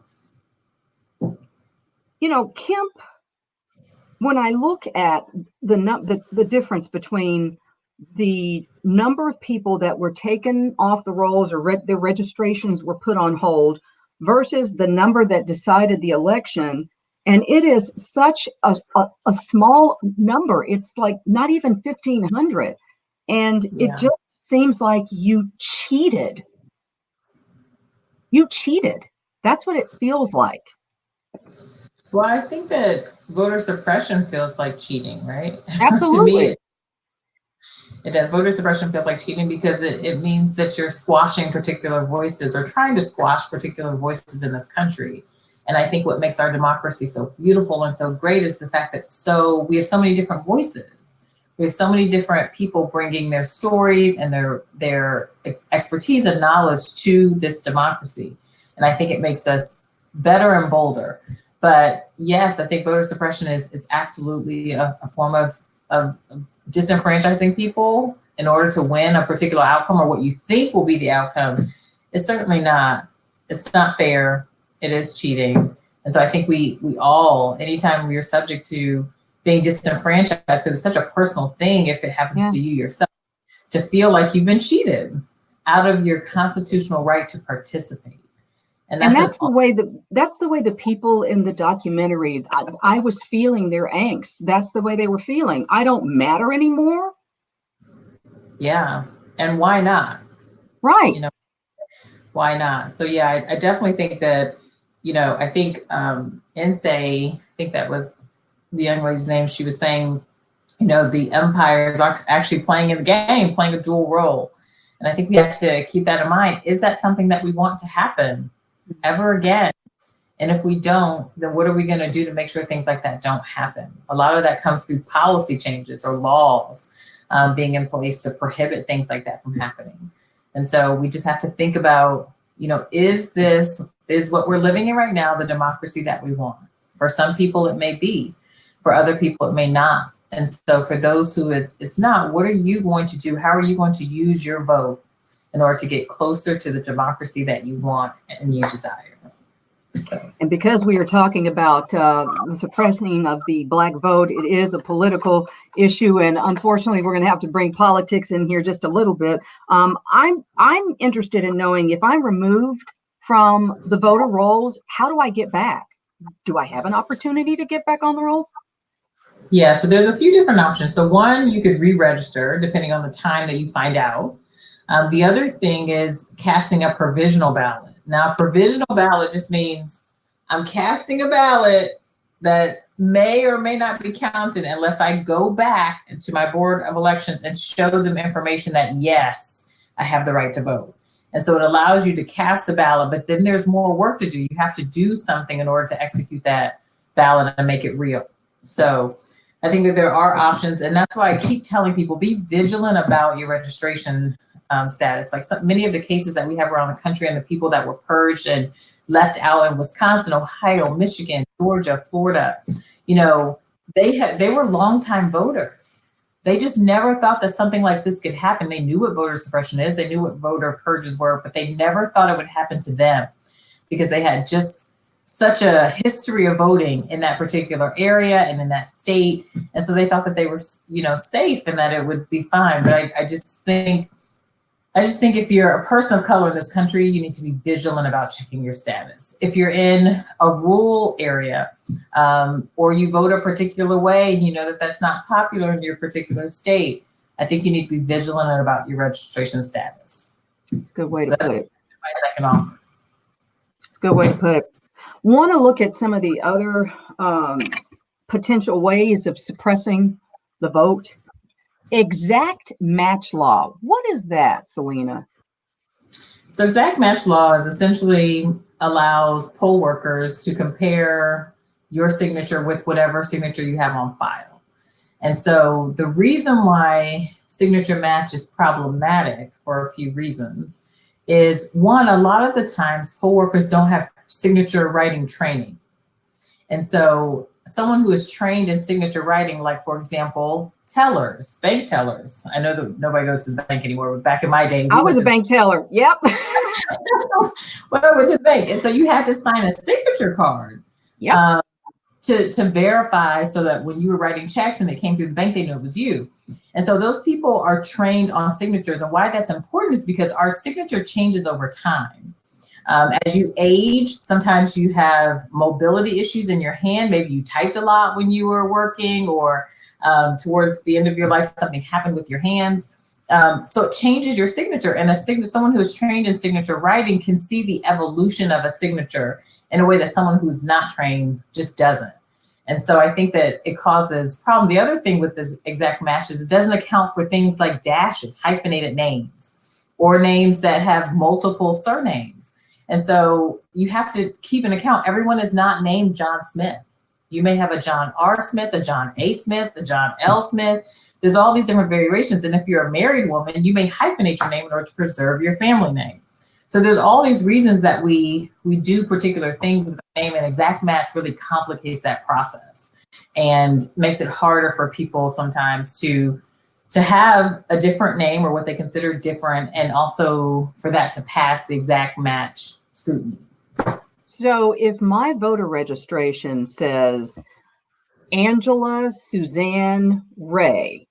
[SPEAKER 7] Kemp, when I look at the difference between the number of people that were taken off the rolls or their registrations were put on hold versus the number that decided the election, and it is such a small number. It's like not even 1,500. And it just seems like you cheated. You cheated. That's what it feels like.
[SPEAKER 8] Well, I think that voter suppression feels like cheating, right?
[SPEAKER 7] Absolutely.
[SPEAKER 8] To me, voter suppression feels like cheating because it means that you're squashing particular voices or trying to squash particular voices in this country. And I think what makes our democracy so beautiful and so great is the fact that we have so many different voices. We have so many different people bringing their stories and their expertise and knowledge to this democracy. And I think it makes us better and bolder. But yes, I think voter suppression is absolutely a form of disenfranchising people in order to win a particular outcome or what you think will be the outcome. It's certainly not. It's not fair. It is cheating. And so I think we all, anytime we are subject to being disenfranchised, because it's such a personal thing if it happens to you yourself, to feel like you've been cheated out of your constitutional right to participate. And that's the way the people in the documentary, I was feeling their angst. That's the way they were feeling. I don't matter anymore. Yeah. And why not? Right. Why not? So yeah, I definitely think that, I think Insay, I think that was the young lady's name, she was saying, the empire is actually playing in the game, playing a dual role. And I think we have to keep that in mind. Is that something that we want to happen ever again? And if we don't, then what are we going to do to make sure things like that don't happen? A lot of that comes through policy changes or laws being in place to prohibit things like that from happening. And so we just have to think about, is what we're living in right now the democracy that we want? For some people, it may be. For other people, it may not. And so for those who it's not, what are you going to do? How are you going to use your vote in order to get closer to the democracy that you want and you desire?
[SPEAKER 7] And because we are talking about the suppressing of the Black vote, it is a political issue, and unfortunately, we're going to have to bring politics in here just a little bit. I'm interested in knowing if I'm removed from the voter rolls, how do I get back? Do I have an opportunity to get back on the roll?
[SPEAKER 8] Yeah, so there's a few different options. So one, you could re-register depending on the time that you find out. The other thing is casting a provisional ballot. Now, provisional ballot just means I'm casting a ballot that may or may not be counted unless I go back to my board of elections and show them information that, yes, I have the right to vote. And so it allows you to cast a ballot, but then there's more work to do. You have to do something in order to execute that ballot and make it real. So I think that there are options, and that's why I keep telling people, be vigilant about your registration status. Like many of the cases that we have around the country and the people that were purged and left out in Wisconsin, Ohio, Michigan, Georgia, Florida, they were longtime voters. They just never thought that something like this could happen. They knew what voter suppression is. They knew what voter purges were, but they never thought it would happen to them because they had just such a history of voting in that particular area and in that state. And so they thought that they were, safe and that it would be fine. But I just think I just think if you're a person of color in this country, you need to be vigilant about checking your status. If you're in a rural area or you vote a particular way and you know that that's not popular in your particular state, I think you need to be vigilant about your registration status.
[SPEAKER 7] It's a good way to put it.
[SPEAKER 8] I can offer.
[SPEAKER 7] It's a good way to put it. Want to look at some of the other potential ways of suppressing the vote? Exact match law. What is that, Celina?
[SPEAKER 8] So exact match law is essentially allows poll workers to compare your signature with whatever signature you have on file. And so the reason why signature match is problematic for a few reasons is, one, a lot of the times poll workers don't have signature writing training. And so someone who is trained in signature writing, like for example, tellers, bank tellers. I know that nobody goes to the bank anymore, but back in my day,
[SPEAKER 7] I was a bank teller. Yep.
[SPEAKER 8] Well, I went to the bank. And so you had to sign a signature card to verify so that when you were writing checks and it came through the bank, they knew it was you. And so those people are trained on signatures. And why that's important is because our signature changes over time. As you age, sometimes you have mobility issues in your hand. Maybe you typed a lot when you were working, or towards the end of your life, something happened with your hands. So it changes your signature. And someone who is trained in signature writing can see the evolution of a signature in a way that someone who's not trained just doesn't. And so I think that it causes problem. The other thing with this exact match is it doesn't account for things like dashes, hyphenated names, or names that have multiple surnames. And so you have to keep an account. Everyone is not named John Smith. You may have a John R. Smith, a John A. Smith, a John L. Smith. There's all these different variations. And if you're a married woman, you may hyphenate your name in order to preserve your family name. So there's all these reasons that we do particular things with the name, and exact match really complicates that process and makes it harder for people sometimes to have a different name or what they consider different, and also for that to pass the exact match scrutiny.
[SPEAKER 7] So if my voter registration says Angela Suzanne Rae,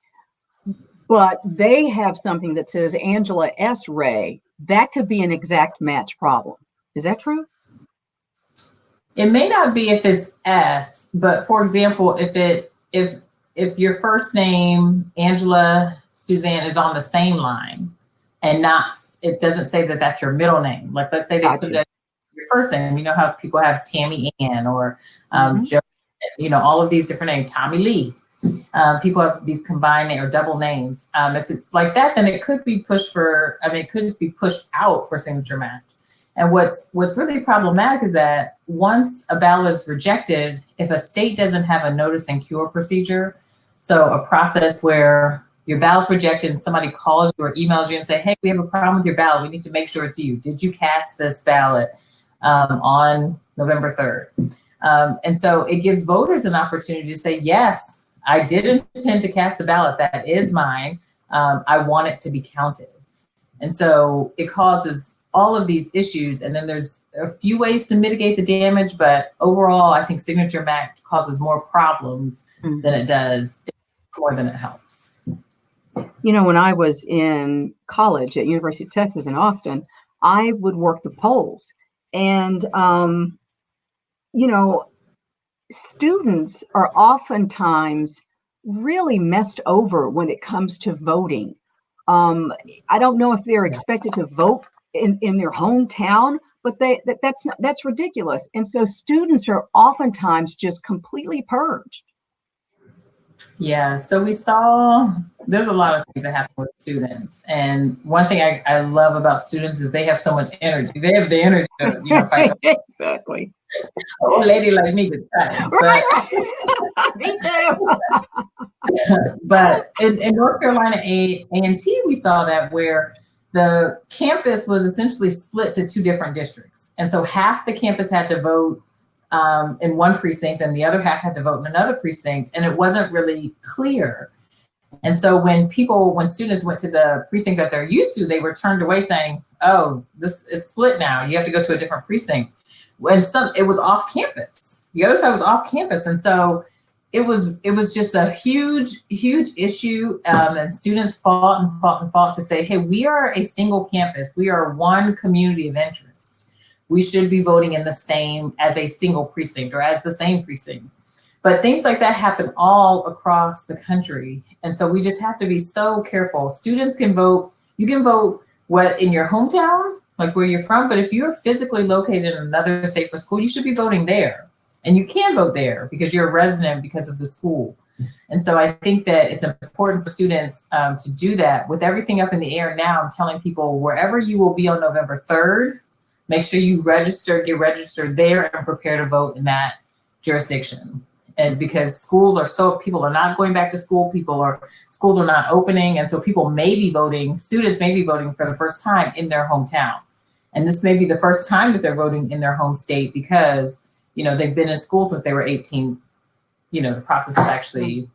[SPEAKER 7] but they have something that says Angela S. Rae, that could be an exact match problem. Is that true?
[SPEAKER 8] It may not be if it's S, but for example, if your first name, Angela Suzanne, is on the same line and not, it doesn't say that that's your middle name. Like, let's say they put it as your first name. You know how people have Tammy Ann or Joe, all of these different names, Tommy Lee. People have these combined or double names. If it's like that, then it could be pushed it could be pushed out for signature match. And what's really problematic is that once a ballot is rejected, if a state doesn't have a notice and cure procedure, so a process where your ballot's rejected and somebody calls you or emails you and say, hey, we have a problem with your ballot. We need to make sure it's you. Did you cast this ballot on November 3rd? And so it gives voters an opportunity to say, yes, I did intend to cast the ballot. That is mine. I want it to be counted. And so it causes all of these issues. And then there's a few ways to mitigate the damage, but overall, I think signature match causes more problems than it does, more than it helps.
[SPEAKER 7] When I was in college at University of Texas in Austin, I would work the polls. And, students are oftentimes really messed over when it comes to voting. I don't know if they're expected to vote in their hometown, but that's ridiculous. And so students are oftentimes just completely purged.
[SPEAKER 8] Yeah, so there's a lot of things that happen with students. And one thing I love about students is they have so much energy. They have the energy to, fight.
[SPEAKER 7] Exactly.
[SPEAKER 8] A lady like me gets tired.
[SPEAKER 7] Me too.
[SPEAKER 8] But in North Carolina A&T, we saw that where the campus was essentially split to two different districts. And so half the campus had to vote in one precinct and the other half had to vote in another precinct. And it wasn't really clear. And so when students went to the precinct that they're used to, they were turned away saying, oh, it's split now. You have to go to a different precinct. When it was off campus. The other side was off campus. And so it was just a huge issue, and students fought to say, hey, we are a single campus. We are one community of interest. We should be voting in the same as a single precinct or as the same precinct. But things like that happen all across the country. And so we just have to be so careful. Students can vote. You can vote in your hometown, like where you're from, but if you're physically located in another state for school, you should be voting there. And you can vote there because you're a resident because of the school. And so I think that it's important for students to do that. With everything up in the air now, I'm telling people wherever you will be on November 3rd, make sure you get registered there and prepare to vote in that jurisdiction. And because people are not going back to school, schools are not opening. And so students may be voting for the first time in their hometown. And this may be the first time that they're voting in their home state because they've been in school since they were 18. The process is actually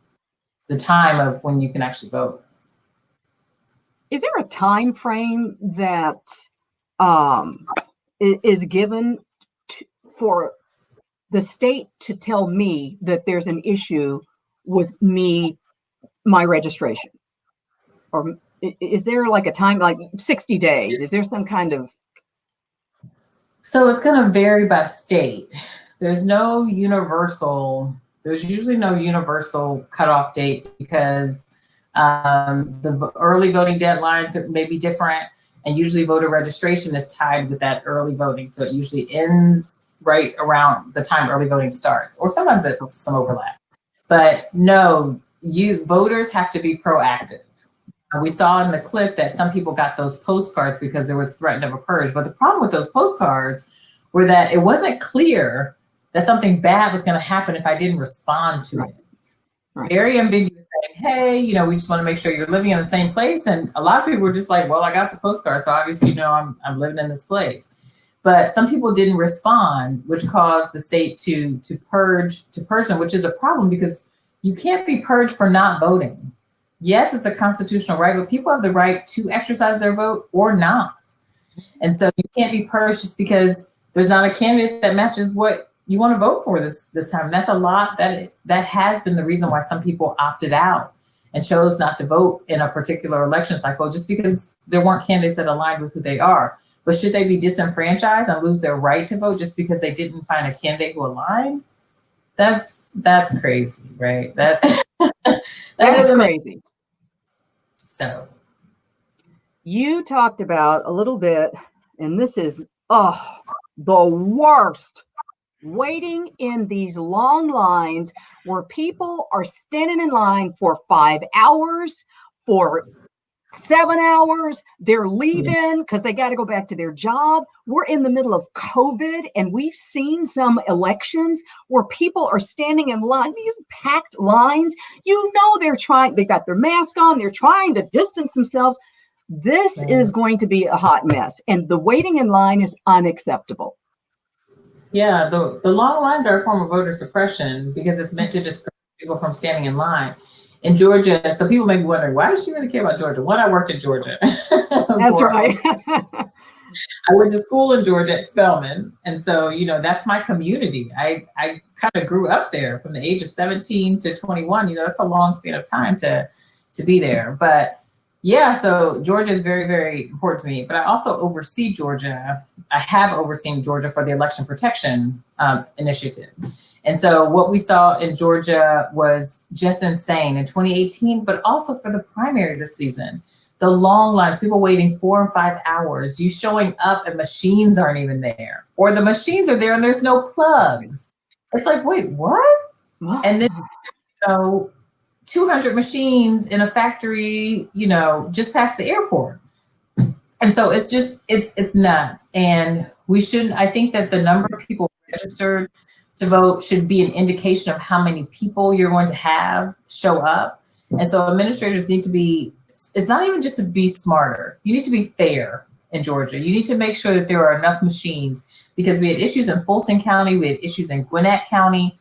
[SPEAKER 8] the time of when you can actually vote.
[SPEAKER 7] Is there a time frame that is given for the state to tell me that there's an issue with my registration? Or is there like a time, like 60 days? Is there some kind of?
[SPEAKER 8] So it's going to vary by state. There's usually no universal cutoff date because the early voting deadlines may be different, and usually voter registration is tied with that early voting. So it usually ends right around the time early voting starts, or sometimes it's some overlap. But no, voters have to be proactive. We saw in the clip that some people got those postcards because there was threat of a purge. But the problem with those postcards were that it wasn't clear that something bad was going to happen if I didn't respond to it. Right. Very ambiguous, saying, hey, we just want to make sure you're living in the same place. And a lot of people were just like, well, I got the postcard, so obviously, I'm living in this place. But some people didn't respond, which caused the state to purge them, which is a problem because you can't be purged for not voting. Yes, it's a constitutional right, but people have the right to exercise their vote or not. And so you can't be purged just because there's not a candidate that matches what you want to vote for this time. And that's a lot that has been the reason why some people opted out and chose not to vote in a particular election cycle just because there weren't candidates that aligned with who they are. But should they be disenfranchised and lose their right to vote just because they didn't find a candidate who aligned? That's crazy, right? That
[SPEAKER 7] is crazy.
[SPEAKER 8] So
[SPEAKER 7] you talked about a little bit, and this is the worst, waiting in these long lines where people are standing in line for 5 hours, for 7 hours, they're leaving because they got to go back to their job. We're in the middle of COVID, and we've seen some elections where people are standing in line, these packed lines. They got their mask on, they're trying to distance themselves. This is going to be a hot mess, and the waiting in line is unacceptable.
[SPEAKER 8] Yeah, the long lines are a form of voter suppression because it's meant to discourage people from standing in line. In Georgia, so people may be wondering, why does she really care about Georgia? One, I worked in Georgia.
[SPEAKER 7] That's right.
[SPEAKER 8] I went to school in Georgia at Spelman. And so, that's my community. I kind of grew up there from the age of 17 to 21. That's a long span of time to be there. But yeah, so Georgia is very, very important to me. But I also oversee Georgia. I have overseen Georgia for the Election Protection Initiative. And so what we saw in Georgia was just insane in 2018, but also for the primary this season. The long lines, people waiting 4 and 5 hours, you showing up and machines aren't even there. Or the machines are there and there's no plugs. It's like, wait, what? And then, 200 machines in a factory, just past the airport. And so it's just, it's nuts. And I think that the number of people registered to vote should be an indication of how many people you're going to have show up. And so administrators need to it's not even just to be smarter. You need to be fair in Georgia. You need to make sure that there are enough machines because we had issues in Fulton County. We had issues in Gwinnett County,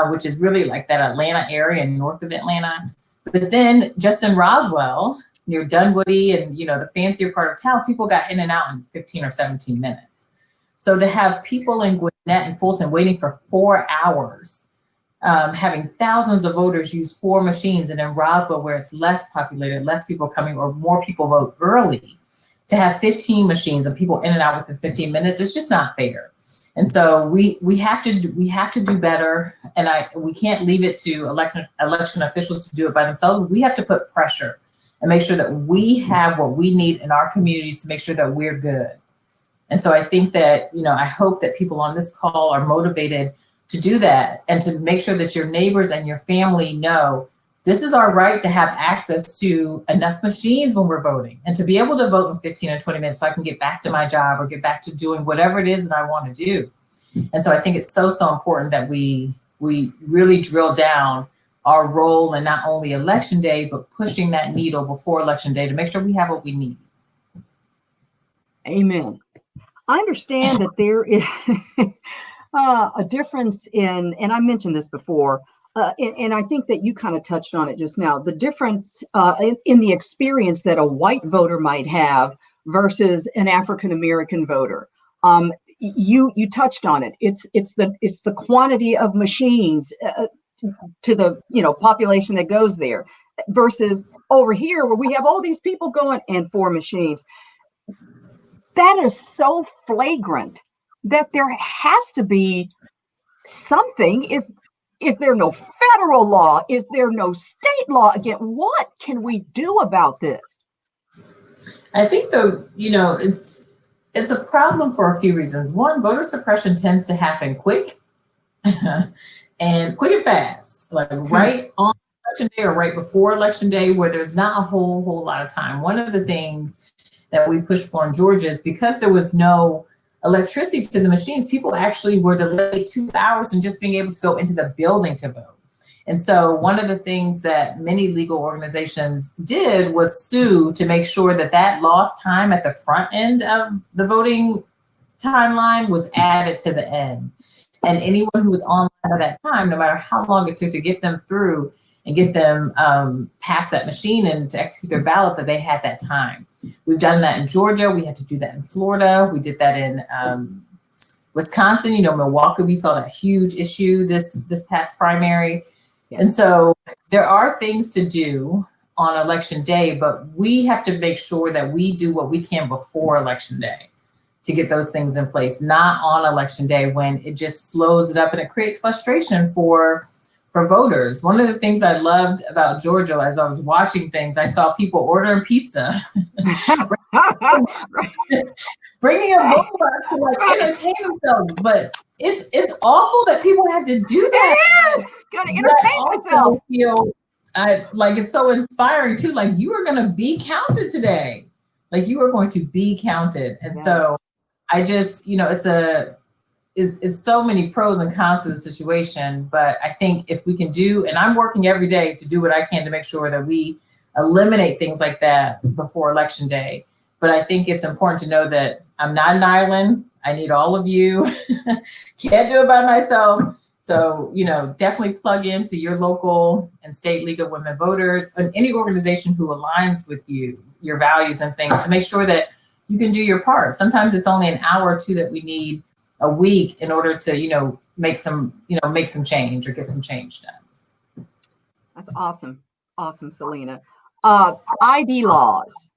[SPEAKER 8] which is really like that Atlanta area and north of Atlanta. But then just in Roswell, near Dunwoody and, the fancier part of towns, people got in and out in 15 or 17 minutes. So to have people in Gwinnett and Fulton waiting for 4 hours having thousands of voters use 4 machines, and in Roswell, where it's less populated, less people coming, or more people vote early, to have 15 machines and people in and out within 15 minutes, it's just not fair. And so we have to do better, and we can't leave it to election officials to do it by themselves. We have to put pressure and make sure that we have what we need in our communities to make sure that we're good. And so I think that, I hope that people on this call are motivated to do that, and to make sure that your neighbors and your family know this is our right to have access to enough machines when we're voting, and to be able to vote in 15 or 20 minutes so I can get back to my job or get back to doing whatever it is that I want to do. And so I think it's so important that we really drill down our role in not only election day, but pushing that needle before election day to make sure we have what we need.
[SPEAKER 7] Amen. I understand that there is a difference in, and I mentioned this before, and I think that you kind of touched on it just now, the difference in the experience that a white voter might have versus an African-American voter. You touched on it. It's the quantity of machines to the population that goes there, versus over here where we have all these people going and 4 machines. That is so flagrant that there has to be something. Is there no federal law? Is there no state law? Again, what can we do about this?
[SPEAKER 8] I think it's a problem for a few reasons. One, voter suppression tends to happen quick and fast, like right on election day or right before election day, where there's not a whole lot of time. One of the things that we pushed for in Georgia is because there was no electricity to the machines, people actually were delayed 2 hours in just being able to go into the building to vote. And so one of the things that many legal organizations did was sue to make sure that lost time at the front end of the voting timeline was added to the end. And anyone who was online at that time, no matter how long it took to get them through and get them past that machine and to execute their ballot, that they had that time. We've done that in Georgia. We had to do that in Florida. We did that in Wisconsin. Milwaukee, we saw that huge issue this past primary. Yes. And so there are things to do on election day, but we have to make sure that we do what we can before election day to get those things in place, not on election day when it just slows it up and it creates frustration for voters. One of the things I loved about Georgia, as I was watching things, I saw people ordering pizza, bringing a vote box to entertain themselves. But it's awful that people have to do that.
[SPEAKER 7] Gotta entertain myself.
[SPEAKER 8] It's so inspiring too. Like, you are going to be counted today. Like, you are going to be counted. And so I just, it's so many pros and cons to the situation, but I think if we can and I'm working every day to do what I can to make sure that we eliminate things like that before election day. But I think it's important to know that I'm not an island. I need all of you. Can't do it by myself. So, definitely plug into your local and state League of Women Voters and any organization who aligns with you, your values and things, to make sure that you can do your part. Sometimes it's only an hour or two that we need a week in order to, make some change or get some change done.
[SPEAKER 7] That's awesome. Awesome, Celina. ID laws.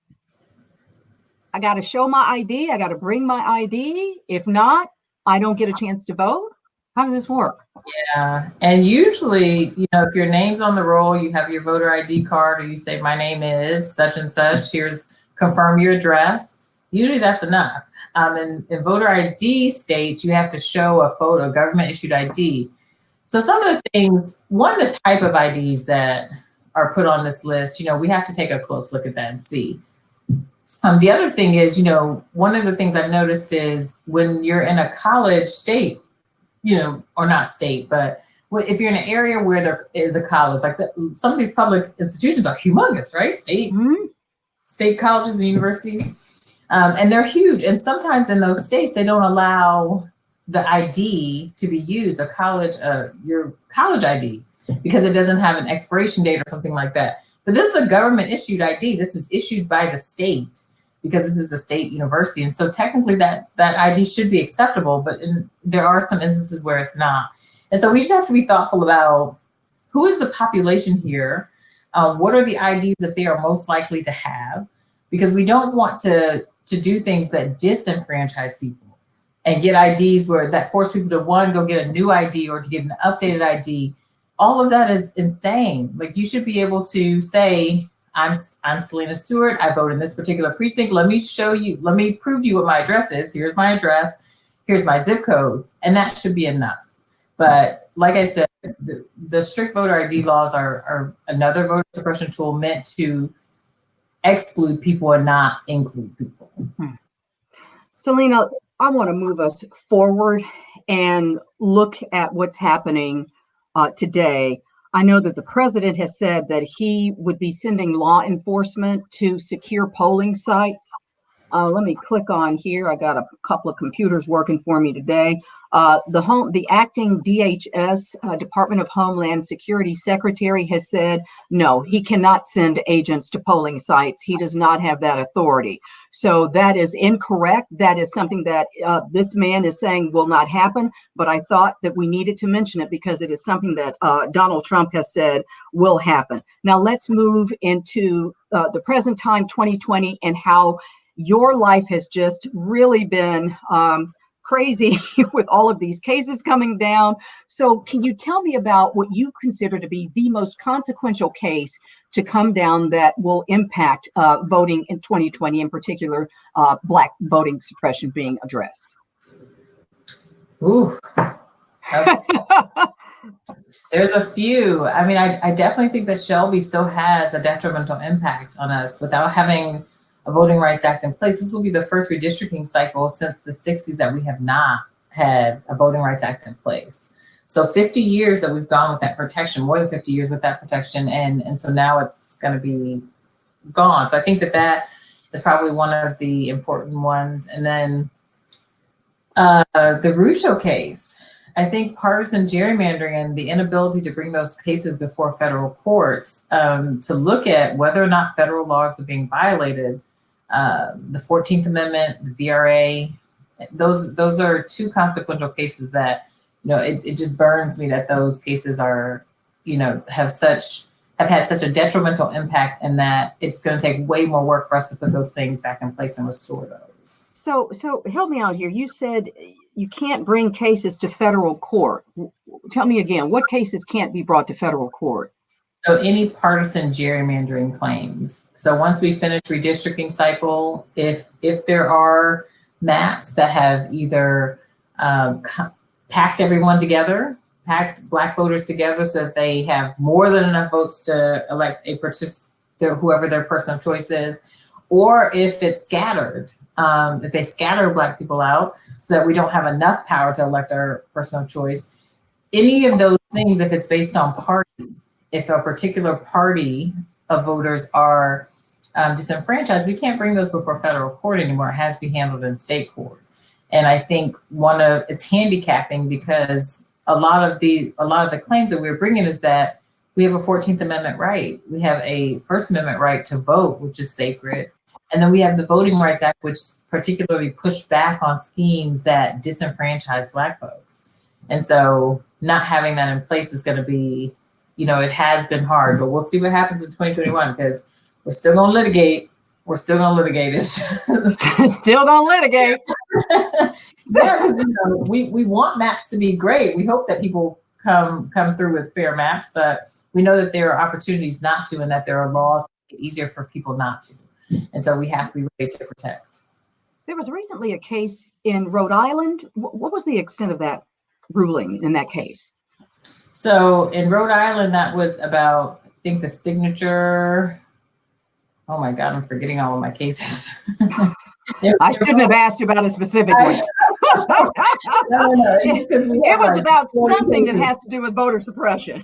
[SPEAKER 7] I got to show my ID. I got to bring my ID. If not, I don't get a chance to vote. How does this work?
[SPEAKER 8] Yeah. And usually, if your name's on the roll, you have your voter ID card, or you say, my name is such and such, confirm your address. Usually that's enough. In voter ID states, you have to show a photo, government issued ID. So some of the things, one of the type of IDs that are put on this list, we have to take a close look at that and see. The other thing is, one of the things I've noticed is when you're in a college state, or not state, but if you're in an area where there is a college, like some of these public institutions are humongous, right? State colleges and universities. And they're huge. And sometimes in those states, they don't allow the ID to be used, your college ID, because it doesn't have an expiration date or something like that. But this is a government issued ID. This is issued by the state because this is a state university. And so technically that ID should be acceptable, but there are some instances where it's not. And so we just have to be thoughtful about who is the population here, what are the IDs that they are most likely to have, because we don't want to do things that disenfranchise people and get IDs that force people to, one, go get a new ID or to get an updated ID. All of that is insane. Like, you should be able to say, I'm Celina Stewart, I vote in this particular precinct. Let me prove to you what my address is. Here's my address, here's my zip code, and that should be enough. But like I said, the strict voter ID laws are another voter suppression tool meant to exclude people and not include people.
[SPEAKER 7] Celina, I want to move us forward and look at what's happening today. I know that the president has said that he would be sending law enforcement to secure polling sites. Let me click on here. I got a couple of computers working for me today. The acting DHS, Department of Homeland Security Secretary, has said, no, he cannot send agents to polling sites. He does not have that authority. So that is incorrect. That is something that this man is saying will not happen. But I thought that we needed to mention it because it is something that Donald Trump has said will happen. Now let's move into the present time, 2020, and how your life has just really been crazy with all of these cases coming down. So can you tell me about what you consider to be the most consequential case to come down that will impact voting in 2020, in particular, Black voting suppression being addressed?
[SPEAKER 8] Ooh. Okay. There's a few. I mean, I definitely think that Shelby still has a detrimental impact on us without having a Voting Rights Act in place. This will be the first redistricting cycle since the 60s that we have not had a Voting Rights Act in place. So 50 years that we've gone with that protection, more than 50 years with that protection. And so now it's going to be gone. So I think that is probably one of the important ones. And then the Rucho case. I think partisan gerrymandering and the inability to bring those cases before federal courts to look at whether or not federal laws are being violated, the 14th Amendment, the VRA, those are two consequential cases that, it just burns me that those cases are, have had such a detrimental impact, and that it's going to take way more work for us to put those things back in place and restore those.
[SPEAKER 7] So help me out here. You said you can't bring cases to federal court. Tell me again, what cases can't be brought to federal court?
[SPEAKER 8] So any partisan gerrymandering claims. So once we finish redistricting cycle, if there are maps that have either packed everyone together, packed Black voters together so that they have more than enough votes to elect whoever their person of choice is, or if it's scattered, if they scatter Black people out so that we don't have enough power to elect our person of choice, any of those things, if it's based on party, if a particular party of voters are disenfranchised, we can't bring those before federal court anymore. It has to be handled in state court. And I think it's handicapping because a lot of the claims that we're bringing is that we have a 14th Amendment right. We have a First Amendment right to vote, which is sacred. And then we have the Voting Rights Act, which particularly pushed back on schemes that disenfranchise Black folks. And so not having that in place is going to be, it has been hard, but we'll see what happens in 2021 because we're still going to litigate. We're still going to litigate it.
[SPEAKER 7] Still going to litigate.
[SPEAKER 8] Yeah, because we want maps to be great. We hope that people come through with fair maps, but we know that there are opportunities not to, and that there are laws that make it easier for people not to. And so we have to be ready to protect.
[SPEAKER 7] There was recently a case in Rhode Island. What was the extent of that ruling in that case?
[SPEAKER 8] So in Rhode Island, that was about, I think, the signature. Oh my God, I'm forgetting all of my cases.
[SPEAKER 7] I shouldn't have asked you about a specific one.
[SPEAKER 8] No,
[SPEAKER 7] it was about something that has to do with voter suppression.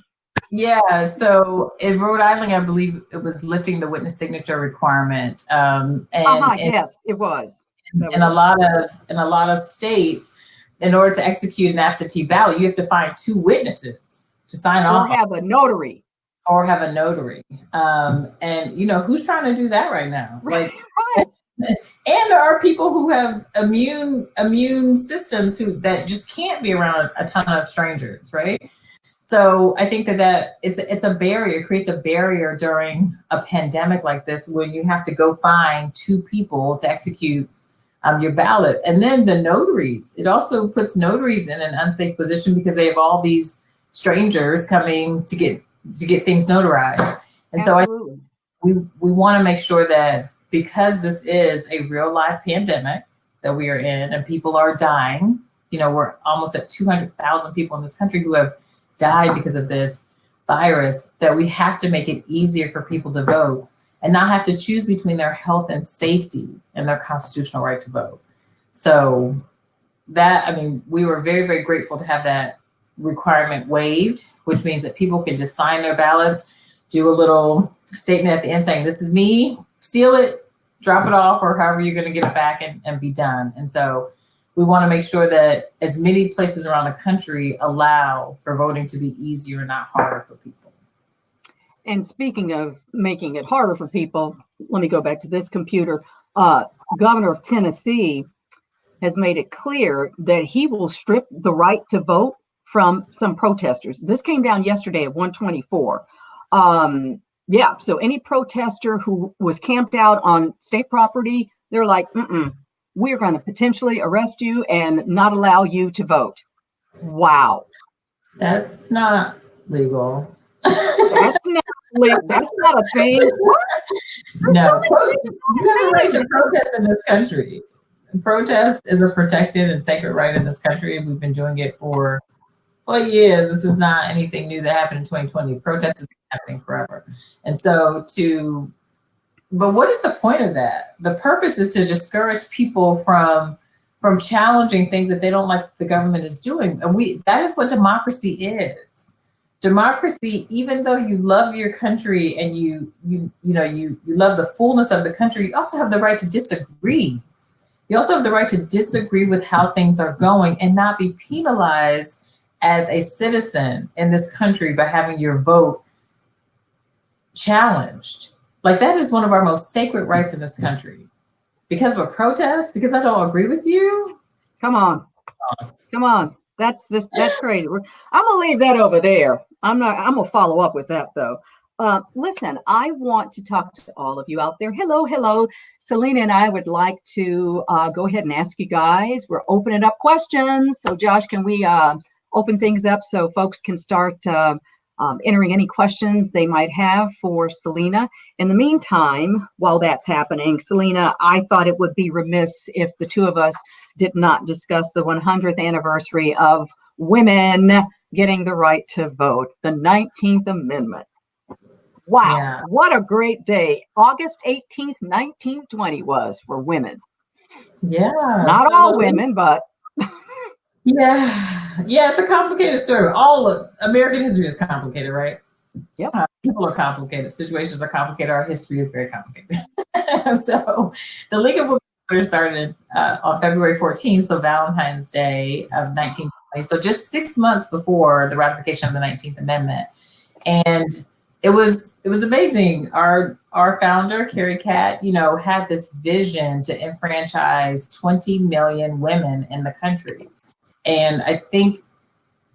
[SPEAKER 8] Yeah, so in Rhode Island, I believe it was lifting the witness signature requirement.
[SPEAKER 7] Yes, it was.
[SPEAKER 8] In a lot of states, in order to execute an absentee ballot, you have to find two witnesses to sign off.
[SPEAKER 7] Or have a notary.
[SPEAKER 8] And who's trying to do that right now? Like, And there are people who have immune systems that just can't be around a ton of strangers, right? So I think that it's a barrier, creates a barrier during a pandemic like this when you have to go find 2 people to execute your ballot. And then the notaries, it also puts notaries in an unsafe position because they have all these strangers coming to get things notarized. And
[SPEAKER 7] Absolutely.
[SPEAKER 8] so we want to make sure that because this is a real life pandemic that we are in and people are dying, we're almost at 200,000 people in this country who have died because of this virus, that we have to make it easier for people to vote and not have to choose between their health and safety and their constitutional right to vote. So we were very, very grateful to have that requirement waived, which means that people can just sign their ballots, do a little statement at the end saying, this is me, seal it, drop it off, or however you're going to get it back and be done. And so we want to make sure that as many places around the country allow for voting to be easier and not harder for people.
[SPEAKER 7] And speaking of making it harder for people, let me go back to this computer. Governor of Tennessee has made it clear that he will strip the right to vote from some protesters. This came down yesterday at 1:24. So any protester who was camped out on state property, they're like, we're going to potentially arrest you and not allow you to vote. Wow.
[SPEAKER 8] That's not legal.
[SPEAKER 7] That's not a thing.
[SPEAKER 8] No, you have a right to protest in this country. Protest is a protected and sacred right in this country. We've been doing it for years. This is not anything new that happened in 2020. Protest has been happening forever. And so but what is the point of that? The purpose is to discourage people from challenging things that they don't like the government is doing. And that is what democracy is. Democracy, even though you love your country and you love the fullness of the country, you also have the right to disagree. You also have the right to disagree with how things are going and not be penalized as a citizen in this country by having your vote challenged. Like, that is one of our most sacred rights in this country. Because of a protest, because I don't agree with you.
[SPEAKER 7] Come on. That's crazy. I'm gonna leave that over there. I'm gonna follow up with that though. Listen, I want to talk to all of you out there. Hello. Celina and I would like to go ahead and ask you guys. We're opening up questions. So Josh, can we open things up so folks can start entering any questions they might have for Celina? In the meantime, while that's happening, Celina, I thought it would be remiss if the two of us did not discuss the 100th anniversary of women getting the right to vote, the 19th Amendment. Wow, yeah. What a great day. August 18th, 1920 was for women.
[SPEAKER 8] Yeah.
[SPEAKER 7] Not all women, but.
[SPEAKER 8] Yeah, it's a complicated story. All of American history is complicated, right?
[SPEAKER 7] Yep.
[SPEAKER 8] People are complicated. Situations are complicated. Our history is very complicated. So the League of Women started on February 14th, so Valentine's Day of 1920. So just 6 months before the ratification of the 19th Amendment. And it was amazing. Our founder, Carrie Catt, had this vision to enfranchise 20 million women in the country. And I think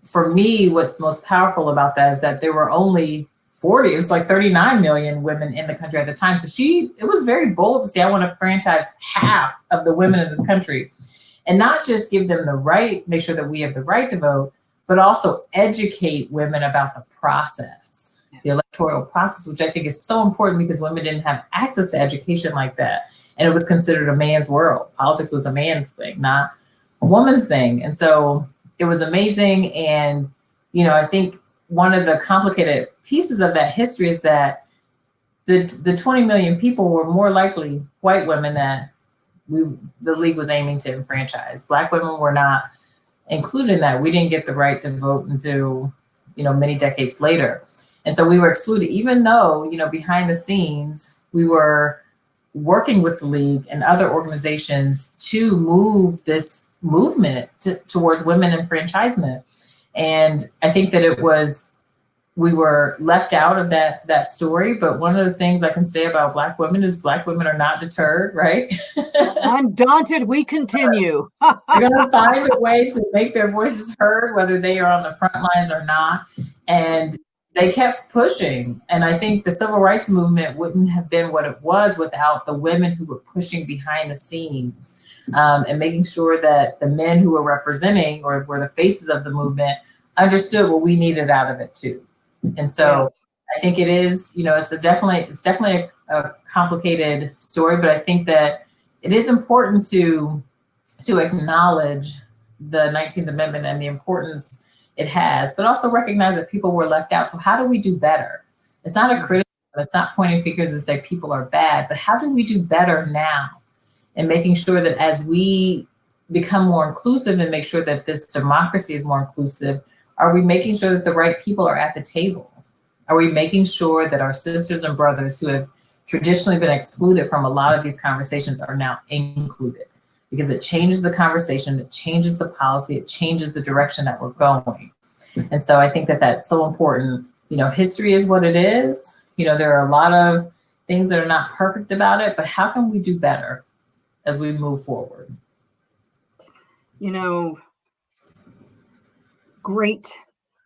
[SPEAKER 8] for me, what's most powerful about that is that there were only 39 million women in the country at the time. So it was very bold to say, I want to franchise half of the women in this country and not just give them the right, make sure that we have the right to vote, but also educate women about the process, the electoral process, which I think is so important because women didn't have access to education like that. And it was considered a man's world. Politics was a man's thing, not a woman's thing. And so it was amazing. And, I think one of the complicated pieces of that history is that the 20 million people were more likely white women that the league was aiming to enfranchise. Black women were not included in that. We didn't get the right to vote until, many decades later. And so we were excluded, even though, behind the scenes, we were working with the league and other organizations to move this movement towards women enfranchisement. And I think that it was we were left out of that story. But one of the things I can say about Black women is Black women are not deterred, right?
[SPEAKER 7] Undaunted, we continue.
[SPEAKER 8] They're going to find a way to make their voices heard, whether they are on the front lines or not. And they kept pushing. And I think the civil rights movement wouldn't have been what it was without the women who were pushing behind the scenes, and making sure that the men who were representing or were the faces of the movement understood what we needed out of it too. And so I think it is, it's definitely a complicated story, but I think that it is important to acknowledge the 19th Amendment and the importance it has, but also recognize that people were left out. So how do we do better? It's not a criticism, it's not pointing fingers and say people are bad, but how do we do better now? And making sure that as we become more inclusive and make sure that this democracy is more inclusive, are we making sure that the right people are at the table? Are we making sure that our sisters and brothers who have traditionally been excluded from a lot of these conversations are now included? Because it changes the conversation, it changes the policy, it changes the direction that we're going. And so I think that that's so important. History is what it is. There are a lot of things that are not perfect about it, but how can we do better as we move forward?
[SPEAKER 7] Great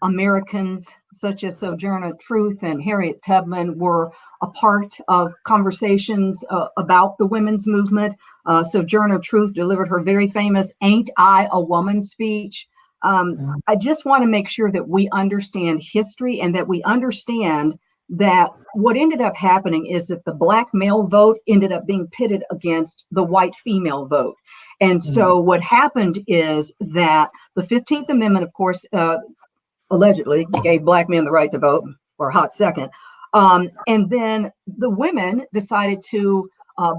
[SPEAKER 7] Americans such as Sojourner Truth and Harriet Tubman were a part of conversations about the women's movement. Sojourner Truth delivered her very famous "Ain't I a Woman" speech. I just want to make sure that we understand history and that we understand that what ended up happening is that the Black male vote ended up being pitted against the white female vote. And so what happened is that the 15th Amendment, of course, allegedly gave Black men the right to vote for a hot second. And then the women decided to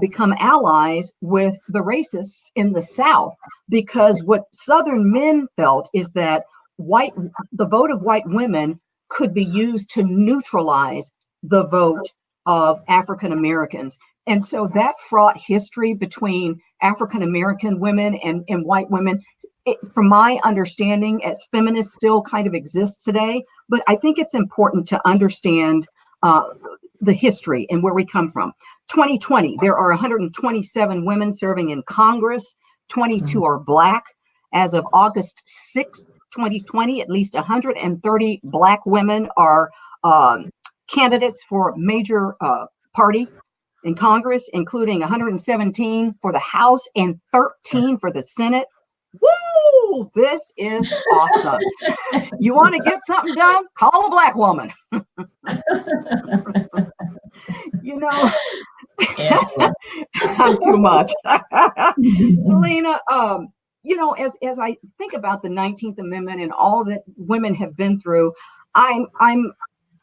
[SPEAKER 7] become allies with the racists in the South, because what Southern men felt is that the vote of white women could be used to neutralize the vote of African Americans. And so that fraught history between African American women and white women. From my understanding, as feminists still kind of exists today, but I think it's important to understand the history and where we come from. 2020, there are 127 women serving in Congress, 22 are Black. As of August 6th, 2020, at least 130 Black women are candidates for major party in Congress, including 117 for the House and 13 for the Senate. Woo! This is awesome. You want to get something done? Call a Black woman. Not too much. Celina, as I think about the 19th Amendment and all that women have been through, I'm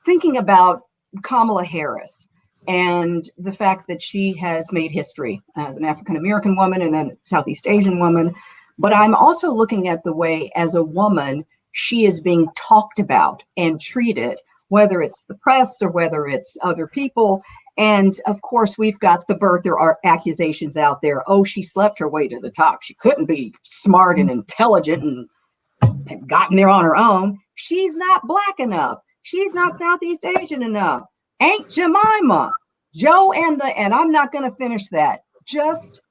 [SPEAKER 7] thinking about Kamala Harris and the fact that she has made history as an African American woman and a Southeast Asian woman. But I'm also looking at the way, as a woman, she is being talked about and treated, whether it's the press or whether it's other people. And of course, we've got there are accusations out there. Oh, she slept her way to the top. She couldn't be smart and intelligent and gotten there on her own. She's not Black enough. She's not Southeast Asian enough. Aunt Jemima, Joe and I'm not going to finish that. Just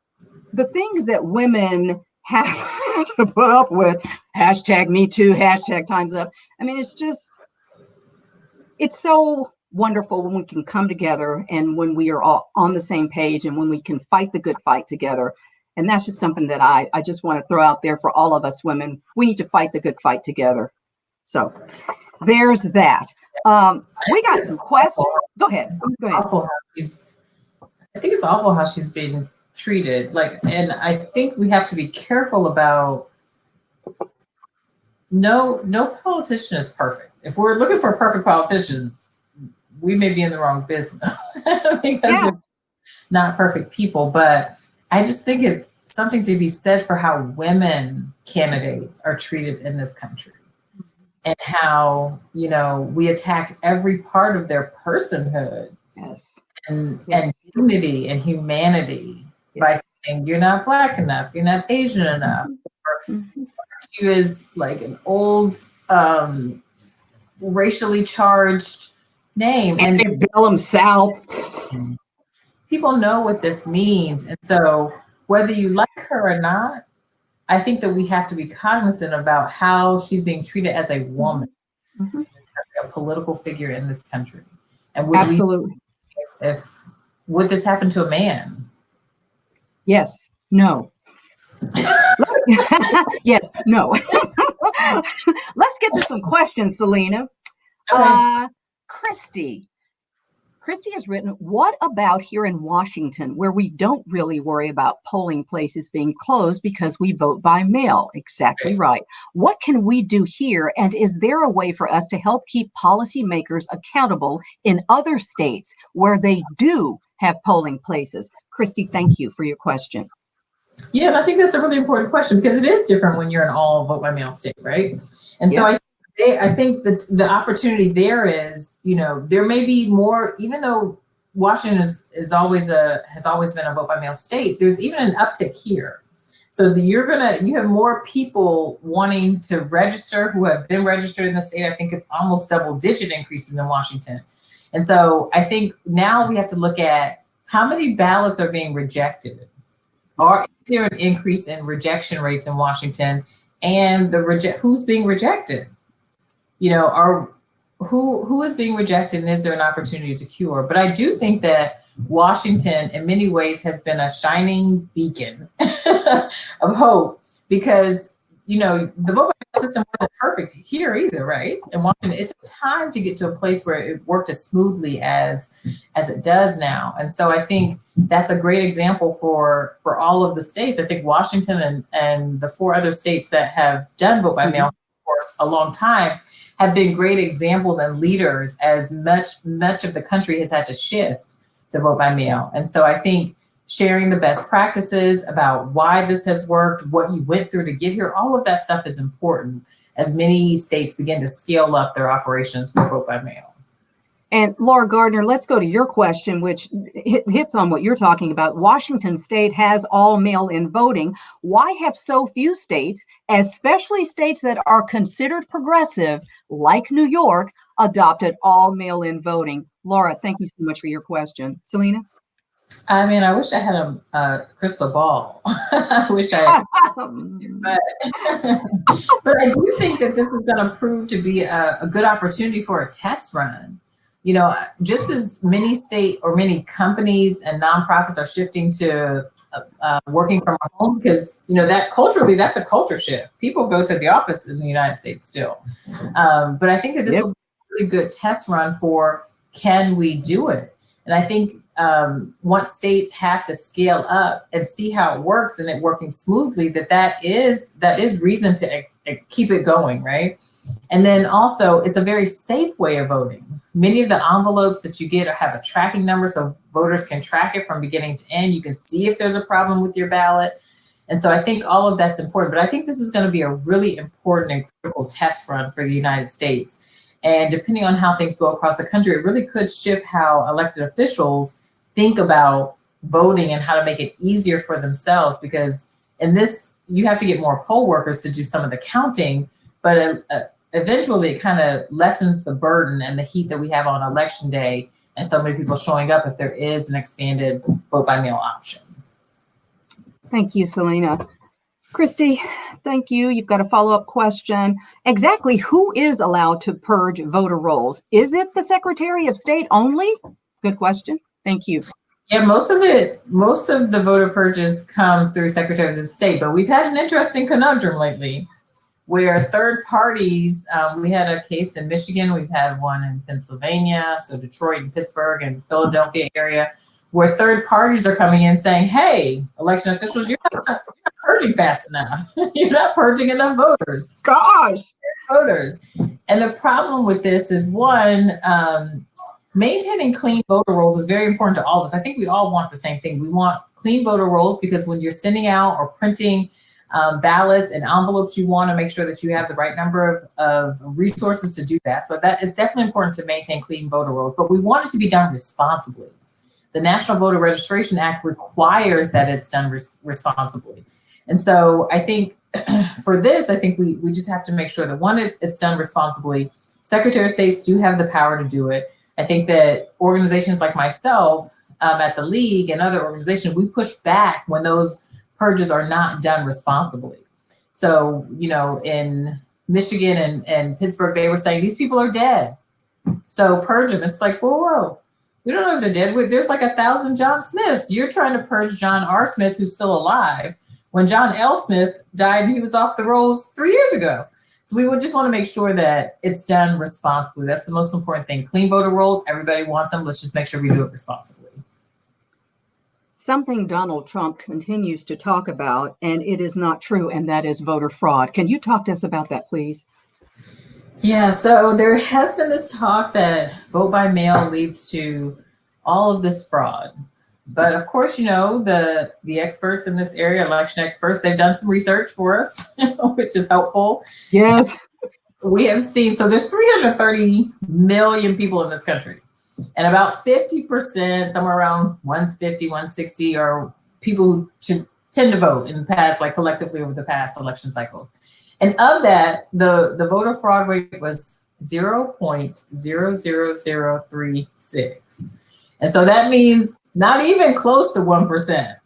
[SPEAKER 7] the things that women have to put up with. Hashtag Me Too, hashtag Time's Up. I mean, it's so wonderful when we can come together and when we are all on the same page and when we can fight the good fight together. And that's just something that I just want to throw out there for all of us women. We need to fight the good fight together. So there's that. We got some questions. Go ahead.
[SPEAKER 8] I think it's awful how she's being treated. And I think we have to be careful about no politician is perfect. If we're looking for perfect politicians, we may be in the wrong business because we're not perfect people. But I just think it's something to be said for how women candidates are treated in this country and how, we attacked every part of their personhood and dignity and humanity by saying, you're not Black enough, you're not Asian enough. She is like an old racially charged name.
[SPEAKER 7] And they bill them south.
[SPEAKER 8] People know what this means. And so whether you like her or not, I think that we have to be cognizant about how she's being treated as a woman, a political figure in this country. And would
[SPEAKER 7] Absolutely.
[SPEAKER 8] Would this happen to a man?
[SPEAKER 7] Yes. No. Yes. No. Let's get to some questions, Celina. Christy has written, what about here in Washington, where we don't really worry about polling places being closed because we vote by mail? Exactly right. What can we do here? And is there a way for us to help keep policymakers accountable in other states where they do have polling places? Christy, thank you for your question.
[SPEAKER 8] Yeah, and I think that's a really important question because it is different when you're an all vote by mail state, right? And so I think that the opportunity there is, there may be more, even though Washington has always been a vote by mail state, there's even an uptick here. So you have more people wanting to register who have been registered in the state. I think it's almost double-digit increases in Washington. And so I think now we have to look at how many ballots are being rejected. Is there an increase in rejection rates in Washington, and who's being rejected? Who is being rejected, and is there an opportunity to cure? But I do think that Washington, in many ways, has been a shining beacon of hope because, the vote by mail system wasn't perfect here either, right? And Washington, it took time to get to a place where it worked as smoothly as it does now. And so I think that's a great example for all of the states. I think Washington and the 4 other states that have done vote by mail for a long time have been great examples and leaders as much of the country has had to shift to vote by mail. And so I think sharing the best practices about why this has worked, what you went through to get here, all of that stuff is important as many states begin to scale up their operations for vote by mail.
[SPEAKER 7] And Laura Gardner, let's go to your question, which hits on what you're talking about. Washington state has all mail-in voting. Why have so few states, especially states that are considered progressive, like New York, adopted all mail-in voting? Laura, thank you so much for your question. Celina?
[SPEAKER 8] I mean, I wish I had a crystal ball. I wish I, but I do think that this is going to prove to be a good opportunity for a test run. Just as many companies and nonprofits are shifting to working from home, because that culturally, that's a culture shift. People go to the office in the United States still, but I think that this will be a really good test run for, can we do it? And I think once states have to scale up and see how it works and it working smoothly, that is reason to keep it going, right? And then also, it's a very safe way of voting. Many of the envelopes that you get have a tracking number, so voters can track it from beginning to end. You can see if there's a problem with your ballot. And so I think all of that's important. But I think this is going to be a really important and critical test run for the United States. And depending on how things go across the country, it really could shift how elected officials think about voting and how to make it easier for themselves. Because in this, you have to get more poll workers to do some of the counting, but eventually it kind of lessens the burden and the heat that we have on election day and so many people showing up if there is an expanded vote by mail option.
[SPEAKER 7] Thank you, Celina. Christy, thank you. You've got a follow-up question. Exactly who is allowed to purge voter rolls? Is it the Secretary of State only? Good question. Thank you.
[SPEAKER 8] Yeah, most of the voter purges come through secretaries of state, but we've had an interesting conundrum lately where third parties, we had a case in Michigan, we've had one in Pennsylvania, so Detroit and Pittsburgh and Philadelphia area, where third parties are coming in saying, hey, election officials, you're not purging fast enough. You're not purging enough voters.
[SPEAKER 7] Gosh.
[SPEAKER 8] Voters. And the problem with this is, one, maintaining clean voter rolls is very important to all of us. I think we all want the same thing. We want clean voter rolls because when you're sending out or printing ballots and envelopes, you want to make sure that you have the right number of resources to do that. So that is definitely important to maintain clean voter rolls, but we want it to be done responsibly. The National Voter Registration Act requires that it's done responsibly. And so I think for this, I think we just have to make sure that, one, it's done responsibly, Secretary of States do have the power to do it. I think that organizations like myself at the League and other organizations, we push back when those purges are not done responsibly. So, you know, in Michigan and Pittsburgh, they were saying these people are dead. So purge them. It's like, whoa. We don't know if they're dead. There's like 1,000 John Smiths. You're trying to purge John R. Smith, who's still alive, when John L. Smith died and he was off the rolls 3 years ago. So we would just want to make sure that it's done responsibly. That's the most important thing. Clean voter rolls, everybody wants them. Let's just make sure we do it responsibly.
[SPEAKER 7] Something Donald Trump continues to talk about, and it is not true, and that is voter fraud. Can you talk to us about that, please?
[SPEAKER 8] Yeah, so there has been this talk that vote by mail leads to all of this fraud. But of course, you know, the experts in this area, election experts, they've done some research for us, which is helpful.
[SPEAKER 7] Yes.
[SPEAKER 8] We have seen, so there's 330 million people in this country. And about 50%, somewhere around 150, 160 are people who tend to vote in the past, like collectively over the past election cycles. And of that, the voter fraud rate was 0.00036. And so that means not even close to 1%.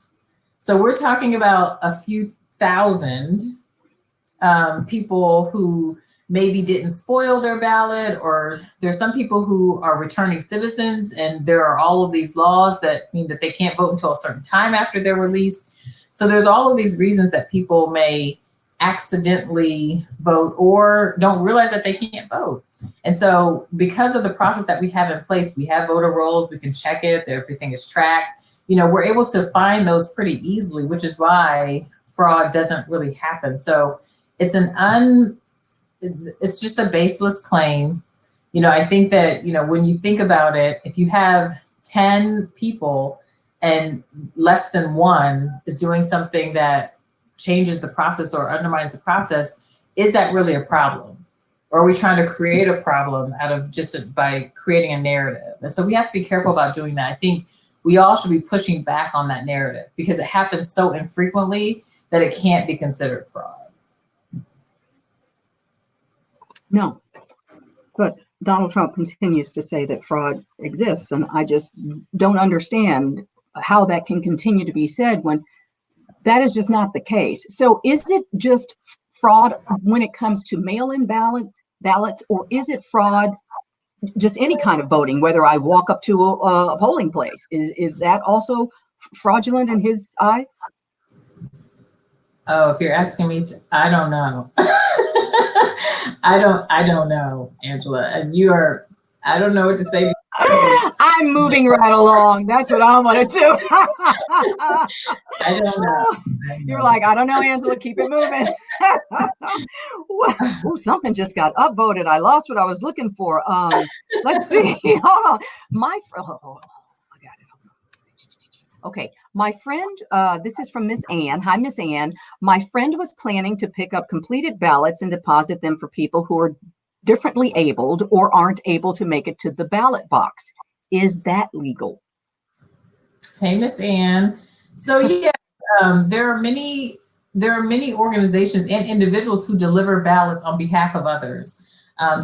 [SPEAKER 8] So we're talking about a few thousand people who maybe didn't spoil their ballot, or there's some people who are returning citizens, and there are all of these laws that mean that they can't vote until a certain time after they're released. So there's all of these reasons that people may accidentally vote or don't realize that they can't vote. And so because of the process that we have in place, we have voter rolls, we can check it, everything is tracked. You know, we're able to find those pretty easily, which is why fraud doesn't really happen. So it's it's just a baseless claim. You know, I think that, you know, when you think about it, if you have 10 people and less than one is doing something that changes the process or undermines the process, is that really a problem? Or are we trying to create a problem out of just by creating a narrative? And so we have to be careful about doing that. I think we all should be pushing back on that narrative because it happens so infrequently that it can't be considered fraud.
[SPEAKER 7] No, but Donald Trump continues to say that fraud exists, and I just don't understand how that can continue to be said when that is just not the case. So is it just fraud when it comes to mail-in ballots, or is it fraud just any kind of voting, whether I walk up to a polling place? Is that also fraudulent in his eyes?
[SPEAKER 8] Oh, if you're asking me to, I don't know. I don't know, Angela. And I don't know what to say.
[SPEAKER 7] I'm moving right along. That's what I want to do.
[SPEAKER 8] I don't know.
[SPEAKER 7] You're like, I don't know, Angela, keep it moving. Oh, something just got upvoted. I lost what I was looking for. Let's see. Hold on. I got it. Okay. My friend, this is from Miss Ann. Hi, Miss Ann. My friend was planning to pick up completed ballots and deposit them for people who are differently abled or aren't able to make it to the ballot box. Is that legal?
[SPEAKER 8] Hey, Miss Ann. So yeah, there are many organizations and individuals who deliver ballots on behalf of others.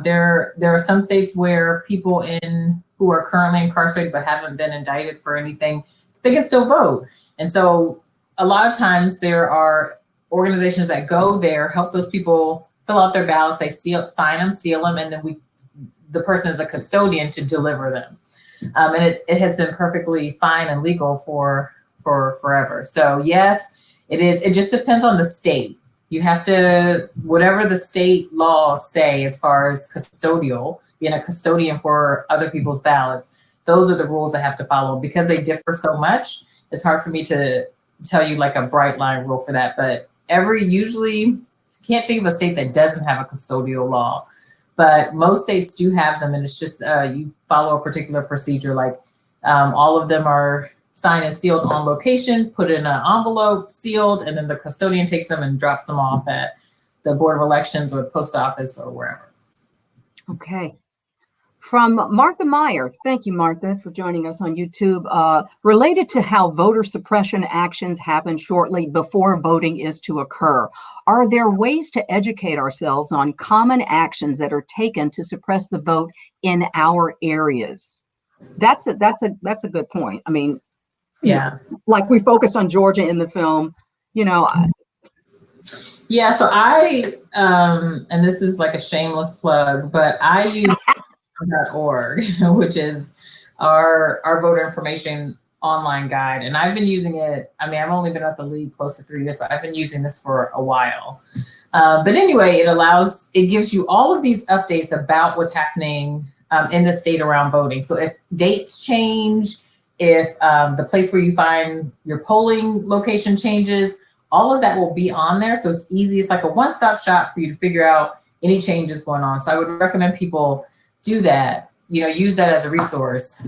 [SPEAKER 8] There are some states where people who are currently incarcerated but haven't been indicted for anything, they can still vote. And so a lot of times there are organizations that go there, help those people fill out their ballots, they sign them, seal them, and then the person is a custodian to deliver them. And it has been perfectly fine and legal for forever. So yes, it is. It just depends on the state. You have to, whatever the state laws say as far as custodial, being a custodian for other people's ballots, those are the rules I have to follow. Because they differ so much, it's hard for me to tell you like a bright line rule for that. But usually, can't think of a state that doesn't have a custodial law, but most states do have them, and it's just you follow a particular procedure. Like all of them are signed and sealed on location, put in an envelope, sealed, and then the custodian takes them and drops them off at the Board of Elections or the post office or wherever.
[SPEAKER 7] Okay. From Martha Meyer. Thank you, Martha, for joining us on YouTube. Related to how voter suppression actions happen shortly before voting is to occur, are there ways to educate ourselves on common actions that are taken to suppress the vote in our areas? That's a good point. I mean,
[SPEAKER 8] Yeah.
[SPEAKER 7] like we focused on Georgia in the film, you know.
[SPEAKER 8] Yeah, so I, and this is like a shameless plug, but I use .org, which is our voter information online guide. And I've been using it. I mean, I've only been at the league close to 3 years, but I've been using this for a while. But anyway, it gives you all of these updates about what's happening in the state around voting. So if dates change, if the place where you find your polling location changes, all of that will be on there. So it's easy. It's like a one-stop shop for you to figure out any changes going on. So I would recommend people do that, use that as a resource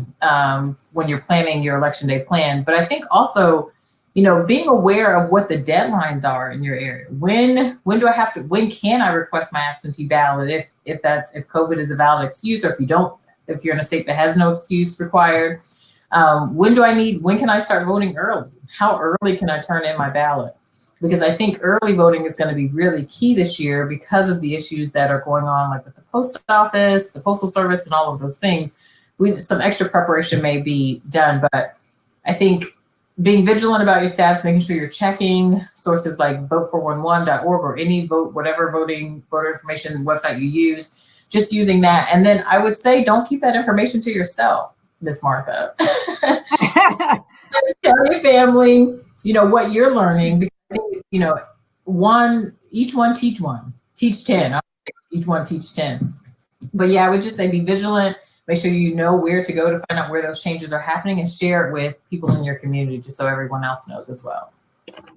[SPEAKER 8] when you're planning your election day plan. But I think also, being aware of what the deadlines are in your area. When can I request my absentee ballot if COVID is a valid excuse, or if you're in a state that has no excuse required? When can I start voting early? How early can I turn in my ballot? Because I think early voting is going to be really key this year because of the issues that are going on, like with the post office, the postal service, and all of those things. Some extra preparation may be done, but I think being vigilant about your stats, making sure you're checking sources like vote411.org or any whatever voter information website you use, just using that. And then I would say, don't keep that information to yourself, Miss Martha. Tell your family, what you're learning. Each one teach one, teach 10. Each one teach 10. But yeah, I would just say be vigilant. Make sure you know where to go to find out where those changes are happening, and share it with people in your community, just so everyone else knows as well.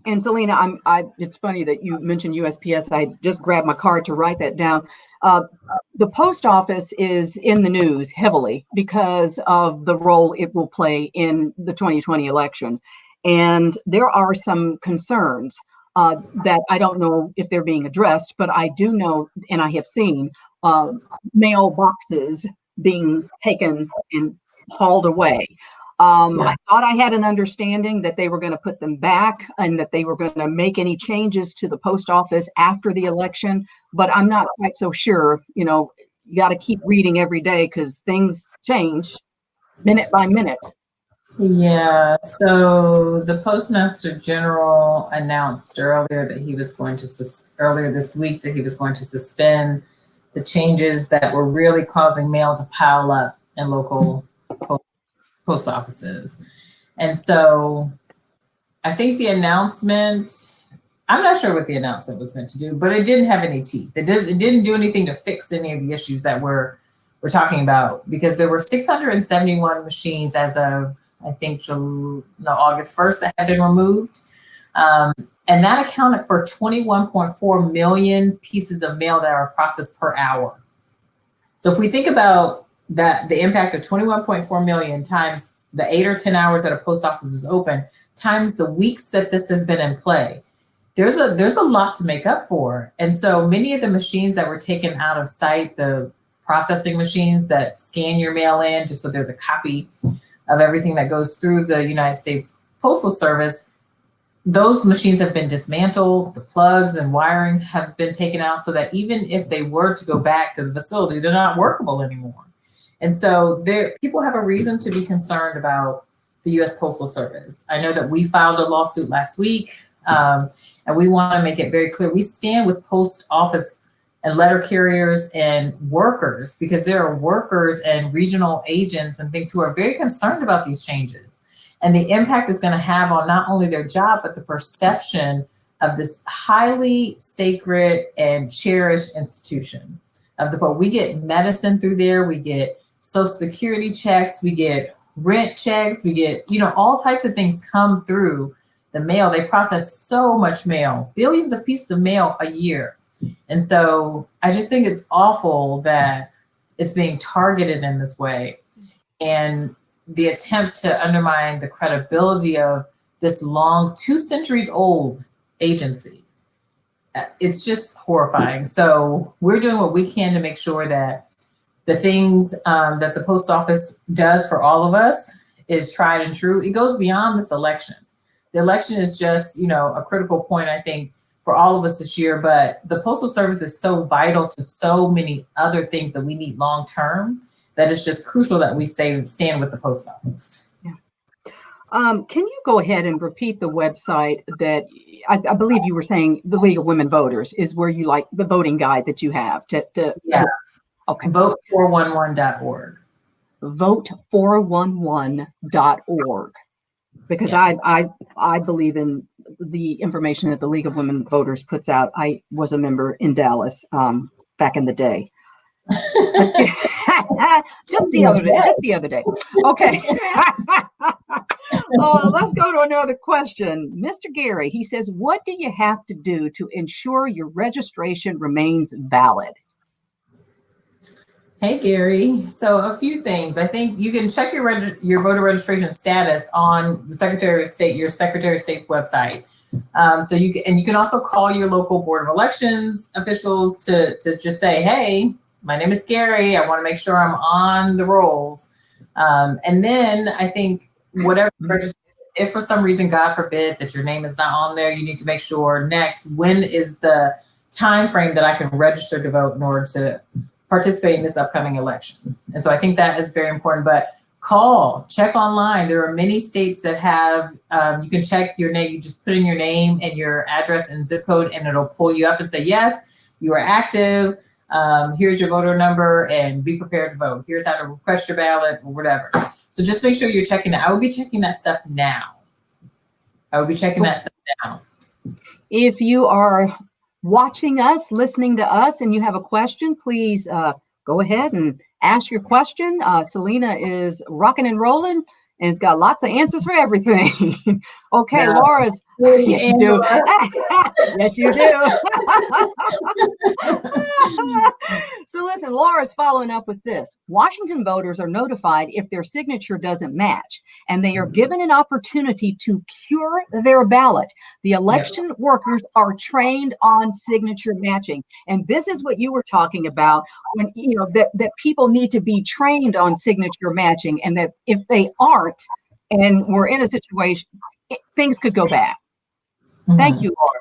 [SPEAKER 7] And Celina, it's funny that you mentioned USPS. I just grabbed my card to write that down. The post office is in the news heavily because of the role it will play in the 2020 election. And there are some concerns that I don't know if they're being addressed, but I do know, and I have seen mail boxes being taken and hauled away. I thought I had an understanding that they were going to put them back and that they were going to make any changes to the post office after the election, but I'm not quite so sure. You got to keep reading every day because things change minute by minute.
[SPEAKER 8] Yeah, so the Postmaster General announced earlier this week that he was going to suspend the changes that were really causing mail to pile up in local post offices. And so I think the announcement, I'm not sure what the announcement was meant to do, but it didn't have any teeth. It didn't do anything to fix any of the issues that we're talking about, because there were 671 machines as of, I think, August 1st that had been removed. And that accounted for 21.4 million pieces of mail that are processed per hour. So if we think about that, the impact of 21.4 million times the 8 or 10 hours that a post office is open, times the weeks that this has been in play, there's a lot to make up for. And so many of the machines that were taken out of sight, the processing machines that scan your mail in just so there's a copy of everything that goes through the United States Postal Service, those machines have been dismantled. The plugs and wiring have been taken out so that even if they were to go back to the facility, they're not workable anymore. And so people have a reason to be concerned about the U.S. Postal Service. I know that we filed a lawsuit last week, and we want to make it very clear. We stand with post office and letter carriers and workers, because there are workers and regional agents and things who are very concerned about these changes and the impact it's going to have on not only their job, but the perception of this highly sacred and cherished institution of the post. We get medicine through there. We get Social Security checks. We get rent checks. We get, all types of things come through the mail. They process so much mail, billions of pieces of mail a year. And so I just think it's awful that it's being targeted in this way. And the attempt to undermine the credibility of this long, 2 centuries old agency. It's just horrifying. So we're doing what we can to make sure that the things that the post office does for all of us is tried and true. It goes beyond this election. The election is just, a critical point, I think, for all of us this year, but the Postal Service is so vital to so many other things that we need long-term that it's just crucial that we stand with the post office.
[SPEAKER 7] Yeah. Can you go ahead and repeat the website that I believe you were saying the League of Women Voters is where you like the voting guide that you have
[SPEAKER 8] yeah.
[SPEAKER 7] Okay.
[SPEAKER 8] Vote411.org.
[SPEAKER 7] Vote411.org. Because I believe in the information that the League of Women Voters puts out. I was a member in Dallas back in the day. just the other day. Okay. Let's go to another question. Mr. Gary, he says, what do you have to do to ensure your registration remains valid?
[SPEAKER 8] Hey, Gary. So a few things. I think you can check your voter registration status on the Secretary of State, your Secretary of State's website. So you can also call your local Board of Elections officials to just say, hey, my name is Gary. I want to make sure I'm on the rolls. And then I think whatever, if for some reason, God forbid, that your name is not on there, you need to make sure next, when is the time frame that I can register to vote in order to participate in this upcoming election. And so I think that is very important, but check online. There are many states that have, you can check your name, you just put in your name and your address and zip code, and it'll pull you up and say, yes, you are active. Here's your voter number and be prepared to vote. Here's how to request your ballot or whatever. So just make sure you're checking that. I would be checking that stuff now.
[SPEAKER 7] If you are watching us, listening to us, and you have a question, please go ahead and ask your question. Celina is rocking and rolling and has got lots of answers for everything. Okay, yeah. Laura's, yes, you do. Yes, you do. So listen, Laura's following up with this. Washington voters are notified if their signature doesn't match, and they are given an opportunity to cure their ballot. The election workers are trained on signature matching. And this is what you were talking about when, that people need to be trained on signature matching, and that if they aren't, and we're in a situation, things could go bad. Mm-hmm. Thank you, Laura.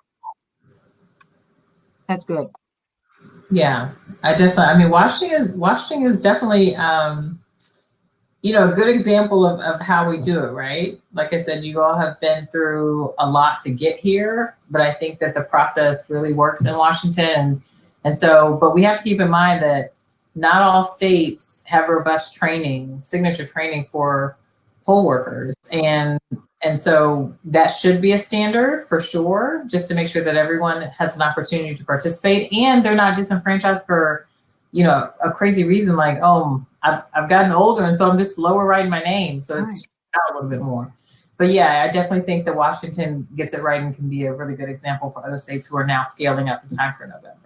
[SPEAKER 7] That's good.
[SPEAKER 8] Yeah, Washington is definitely, a good example of how we do it, right? Like I said, you all have been through a lot to get here, but I think that the process really works in Washington. But we have to keep in mind that not all states have robust signature training for poll workers. And so that should be a standard for sure, just to make sure that everyone has an opportunity to participate and they're not disenfranchised for, a crazy reason like, oh, I've gotten older and so I'm just slower writing my name. So it's out a little bit more. But yeah, I definitely think that Washington gets it right and can be a really good example for other states who are now scaling up in time for November.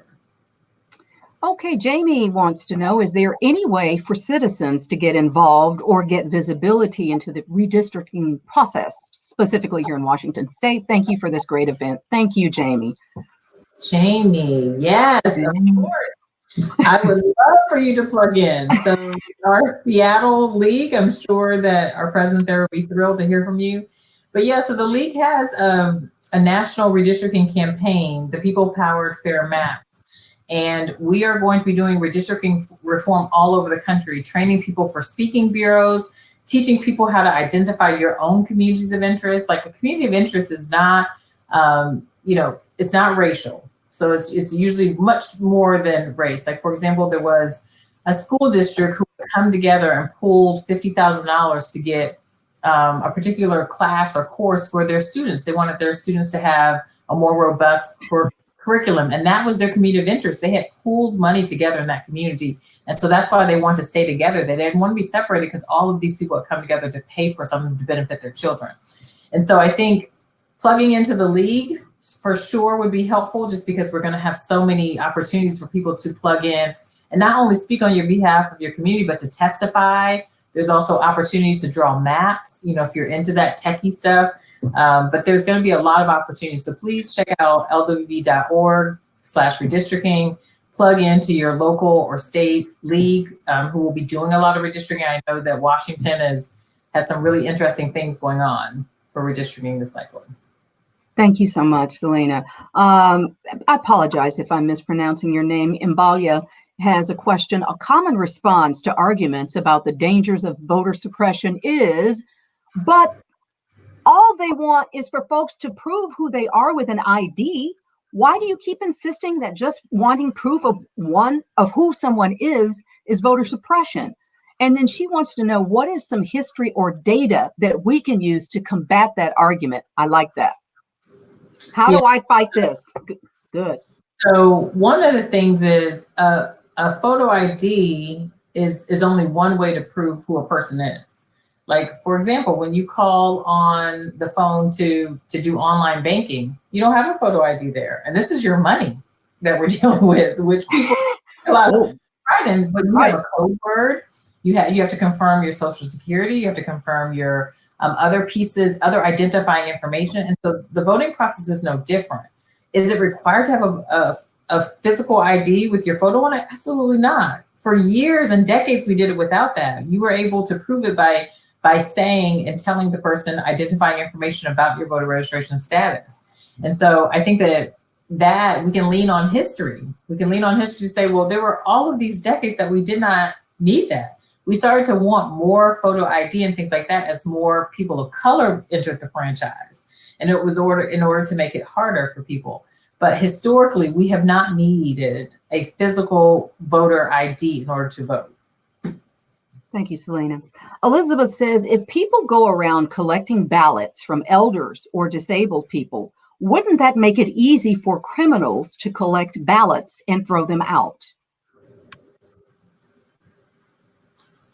[SPEAKER 7] Okay, Jamie wants to know, is there any way for citizens to get involved or get visibility into the redistricting process, specifically here in Washington State? Thank you for this great event. Thank you, Jamie.
[SPEAKER 8] Jamie, yes, of course. I would love for you to plug in. So our Seattle League, I'm sure that our president there will be thrilled to hear from you. But yeah, so the League has a national redistricting campaign, the People-Powered Fair Maps. And we are going to be doing redistricting reform all over the country, training people for speaking bureaus, teaching people how to identify your own communities of interest. Like a community of interest is not, it's not racial. So it's usually much more than race. Like, for example, there was a school district who come together and pooled $50,000 to get a particular class or course for their students. They wanted their students to have a more robust curriculum, and that was their community of interest. They had pooled money together in that community, and so that's why they want to stay together. They didn't want to be separated because all of these people had come together to pay for something to benefit their children. And so I think plugging into the League for sure would be helpful, just because we're going to have so many opportunities for people to plug in and not only speak on your behalf of your community, but to testify. There's also opportunities to draw maps, if you're into that techie stuff. But there's going to be a lot of opportunities. So please check out lwv.org/redistricting. plug into your local or state league who will be doing a lot of redistricting. I know that Washington has some really interesting things going on for redistricting this cycle.
[SPEAKER 7] Thank you so much, Celina. I apologize if I'm mispronouncing your name. Imbalia has a question. A common response to arguments about the dangers of voter suppression is, but all they want is for folks to prove who they are with an ID. Why do you keep insisting that just wanting proof of who someone is voter suppression? And then she wants to know, what is some history or data that we can use to combat that argument? I like that. How do I fight this? Good.
[SPEAKER 8] So one of the things is a photo ID is only one way to prove who a person is. Like, for example, when you call on the phone to do online banking, you don't have a photo ID there. And this is your money that we're dealing with, which people a lot of pride in, but you have a code word. You have to confirm your social security. You have to confirm your other identifying information. And so the voting process is no different. Is it required to have a physical ID with your photo on it? Absolutely not. For years and decades, we did it without that. You were able to prove it by saying and telling the person identifying information about your voter registration status. And so I think that we can lean on history. We can lean on history to say, well, there were all of these decades that we did not need that. We started to want more photo ID and things like that as more people of color entered the franchise. And it was in order to make it harder for people. But historically, we have not needed a physical voter ID in order to vote.
[SPEAKER 7] Thank you, Celina. Elizabeth says, if people go around collecting ballots from elders or disabled people, wouldn't that make it easy for criminals to collect ballots and throw them out?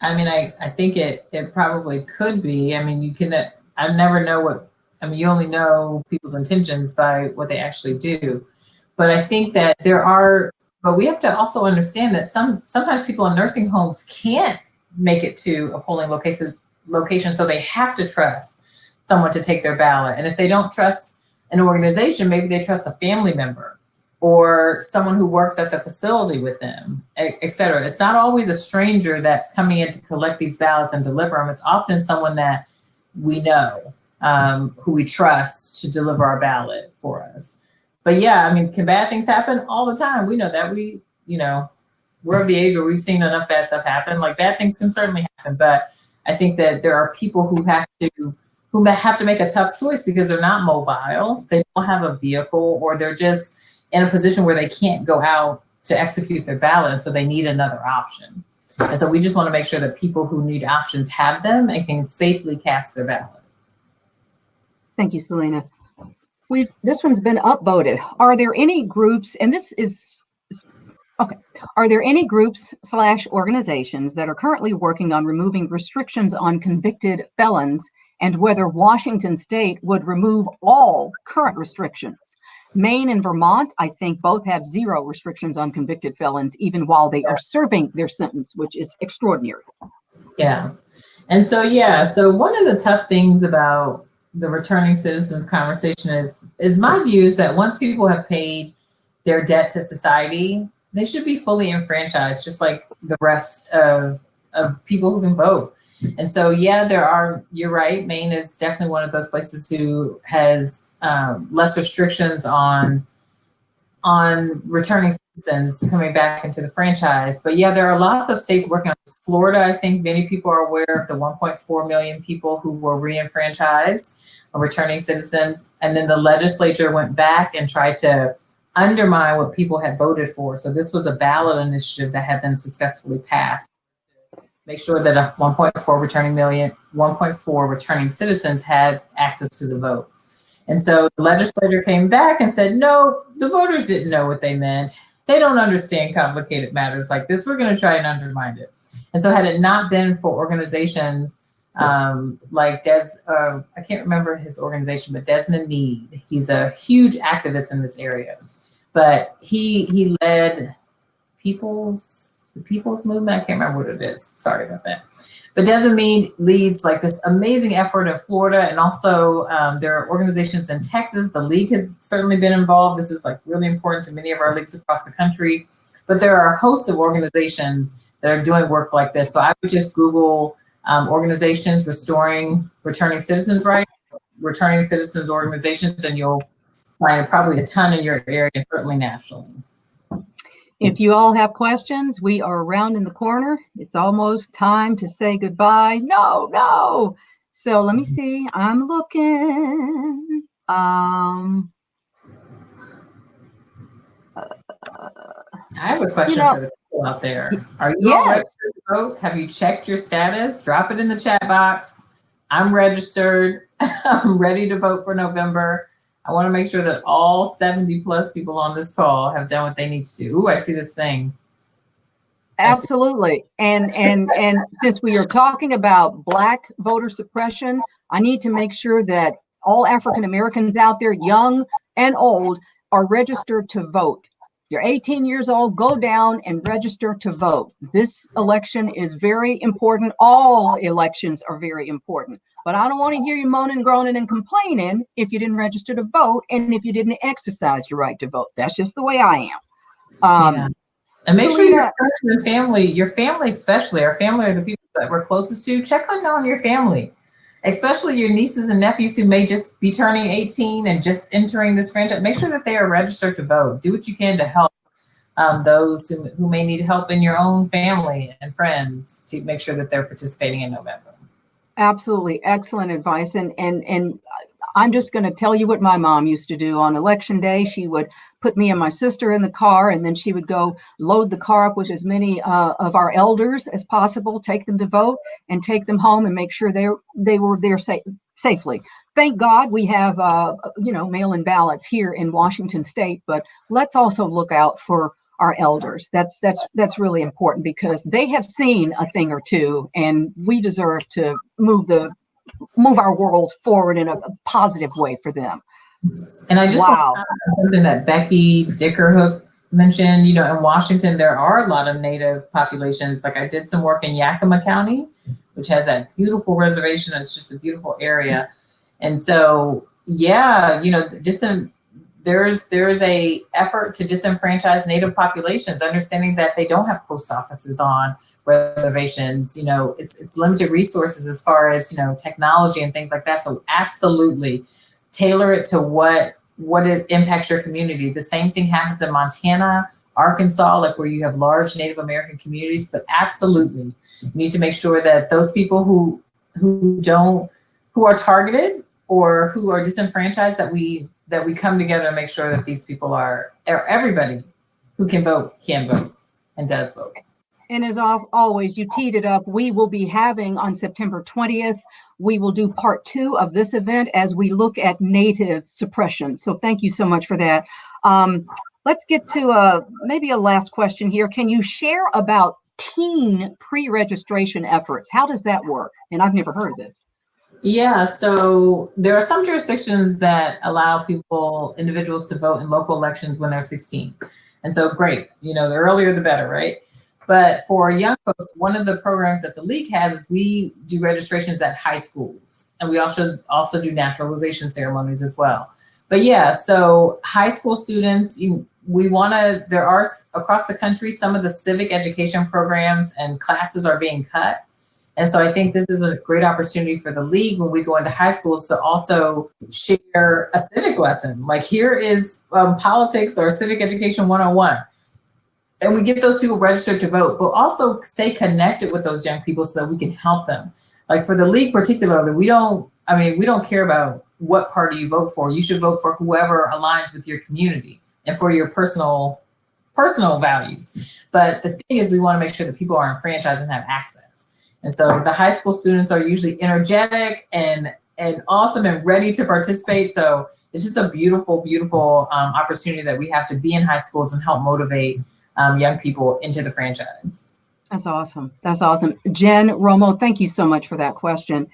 [SPEAKER 8] I mean, I think it probably could be. I mean, I never know you only know people's intentions by what they actually do. But I think that but we have to also understand that sometimes people in nursing homes can't make it to a polling location, so they have to trust someone to take their ballot. And if they don't trust an organization, maybe they trust a family member or someone who works at the facility with them, et cetera. It's not always a stranger that's coming in to collect these ballots and deliver them. It's often someone that we know, who we trust to deliver our ballot for us. But yeah, I mean, can bad things happen? All the time. We know that. We're of the age where we've seen enough bad stuff happen. Like, bad things can certainly happen, but I think that there are people who have to make a tough choice because they're not mobile, they don't have a vehicle, or they're just in a position where they can't go out to execute their ballot, and so they need another option. And so we just want to make sure that people who need options have them and can safely cast their ballot.
[SPEAKER 7] Thank you, Celina. This one's been upvoted. Are there any groups, and this is okay, are there any groups / organizations that are currently working on removing restrictions on convicted felons, and whether Washington State would remove all current restrictions? Maine and Vermont, I think, both have 0 restrictions on convicted felons, even while they are serving their sentence, which is extraordinary.
[SPEAKER 8] Yeah. And so, so one of the tough things about the returning citizens conversation is my view is that once people have paid their debt to society, they should be fully enfranchised, just like the rest of people who can vote. And so, you're right, Maine is definitely one of those places who has less restrictions on returning citizens coming back into the franchise. But there are lots of states working on this. Florida, I think many people are aware of the 1.4 million people who were re-enfranchised, returning citizens. And then the legislature went back and tried to undermine what people had voted for. So this was a ballot initiative that had been successfully passed. Make sure that 1.4 returning citizens had access to the vote. And so the legislature came back and said, no, the voters didn't know what they meant. They don't understand complicated matters like this. We're going to try and undermine it. And so had it not been for organizations like I can't remember his organization, but Desmond Meade, he's a huge activist in this area. But he led the People's Movement. I can't remember what it is. Sorry about that. But Desmond Meade leads like this amazing effort in Florida, and also there are organizations in Texas. The league has certainly been involved. This is like really important to many of our leagues across the country. But there are a host of organizations that are doing work like this. So I would just Google organizations returning citizens' rights, returning citizens organizations, and you'll find probably a ton in your area, and certainly nationally.
[SPEAKER 7] If you all have questions, we are around in the corner. It's almost time to say goodbye. No. So let me see. I'm looking.
[SPEAKER 8] I have a question for the people out there. Are you all registered to vote? Have you checked your status? Drop it in the chat box. I'm registered. I'm ready to vote for November. I want to make sure that all 70 plus people on this call have done what they need to do. Ooh, I see this thing.
[SPEAKER 7] Absolutely. And since we are talking about Black voter suppression, I need to make sure that all African Americans out there, young and old, are registered to vote. You're 18 years old, go down and register to vote. This election is very important. All elections are very important. But I don't want to hear you moaning, groaning, and complaining if you didn't register to vote and if you didn't exercise your right to vote. That's just the way I am.
[SPEAKER 8] And make sure
[SPEAKER 7] Celina,
[SPEAKER 8] your friends and family, your family especially, our family are the people that we're closest to. Check on your family, especially your nieces and nephews who may just be turning 18 and just entering this franchise. Make sure that they are registered to vote. Do what you can to help those who may need help in your own family and friends to make sure that they're participating in November.
[SPEAKER 7] Absolutely. Excellent advice. And I'm just going to tell you what my mom used to do on election day. She would put me and my sister in the car, and then she would go load the car up with as many of our elders as possible, take them to vote, and take them home and make sure they were there safely. Thank God we have mail-in ballots here in Washington State, but let's also look out for our elders. That's really important because they have seen a thing or two, and we deserve to move our world forward in a positive way for them.
[SPEAKER 8] And I just want to comment on something that Becky Dickerhook mentioned. In Washington, there are a lot of Native populations. Like I did some work in Yakima County, which has that beautiful reservation. It's just a beautiful area. And so, there's a effort to disenfranchise Native populations, understanding that they don't have post offices on reservations. It's limited resources as far as technology and things like that. So absolutely tailor it to what it impacts your community. The same thing happens in Montana, Arkansas, like where you have large Native American communities. But absolutely, you need to make sure that those people who are targeted or who are disenfranchised, that we come together and make sure that these people or everybody who can vote and does vote.
[SPEAKER 7] And as always, you teed it up. We will be having on September 20th, we will do part 2 of this event as we look at Native suppression. So thank you so much for that. Let's get to maybe a last question here. Can you share about teen pre-registration efforts? How does that work? And I've never heard of this.
[SPEAKER 8] Yeah, so there are some jurisdictions that allow individuals to vote in local elections when they're 16. And so great, the earlier the better, right? But for young folks, one of the programs that the League has is we do registrations at high schools. And we also do naturalization ceremonies as well. But yeah, so high school students, there are across the country, some of the civic education programs and classes are being cut. And so I think this is a great opportunity for the League when we go into high schools to also share a civic lesson. Like here is politics or civic education 101. And we get those people registered to vote, but also stay connected with those young people so that we can help them. Like for the League particularly, we don't care about what party you vote for. You should vote for whoever aligns with your community and for your personal values. But the thing is, we want to make sure that people are enfranchised and have access. And so the high school students are usually energetic and awesome and ready to participate. So it's just a beautiful, beautiful opportunity that we have to be in high schools and help motivate young people into the franchise.
[SPEAKER 7] That's awesome. That's awesome. Jen Romo, thank you so much for that question.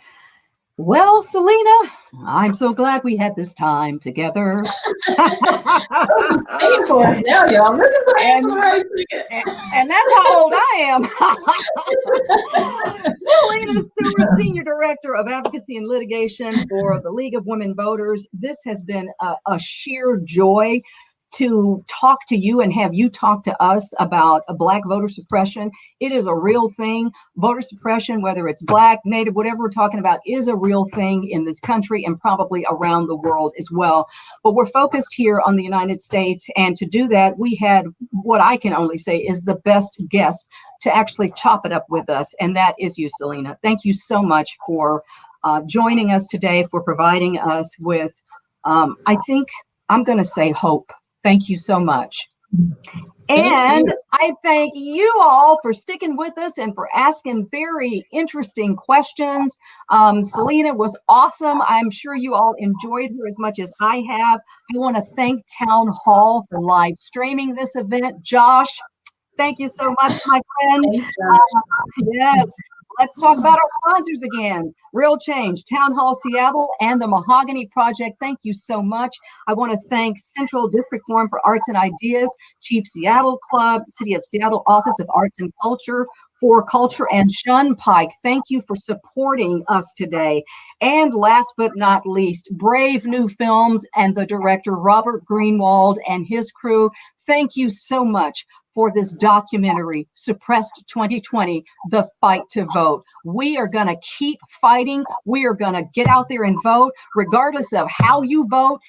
[SPEAKER 7] Well, Celina, I'm so glad we had this time together.
[SPEAKER 8] And
[SPEAKER 7] that's how old I am. Celina Stewart, Senior Director of Advocacy and Litigation for the League of Women Voters. This has been a sheer joy to talk to you and have you talk to us about Black voter suppression. It is a real thing. Voter suppression, whether it's Black, Native, whatever we're talking about, is a real thing in this country and probably around the world as well. But we're focused here on the United States. And to do that, we had what I can only say is the best guest to actually chop it up with us. And that is you, Celina. Thank you so much for joining us today, for providing us with, I think I'm going to say hope. Thank you so much. And I thank you all for sticking with us and for asking very interesting questions. Celina was awesome. I'm sure you all enjoyed her as much as I have. I want to thank Town Hall for live streaming this event. Josh, thank you so much, my friend. Yes. Let's talk about our sponsors again. Real Change, Town Hall Seattle, and the Mahogany Project. Thank you so much. I want to thank Central District Forum for Arts and Ideas, Chief Seattle Club, City of Seattle Office of Arts and Culture, for Culture, and Shun Pike. Thank you for supporting us today. And last but not least, Brave New Films and the director Robert Greenwald and his crew. Thank you so much for this documentary, Suppressed 2020, The Fight to Vote. We are going to keep fighting. We are going to get out there and vote, regardless of how you vote.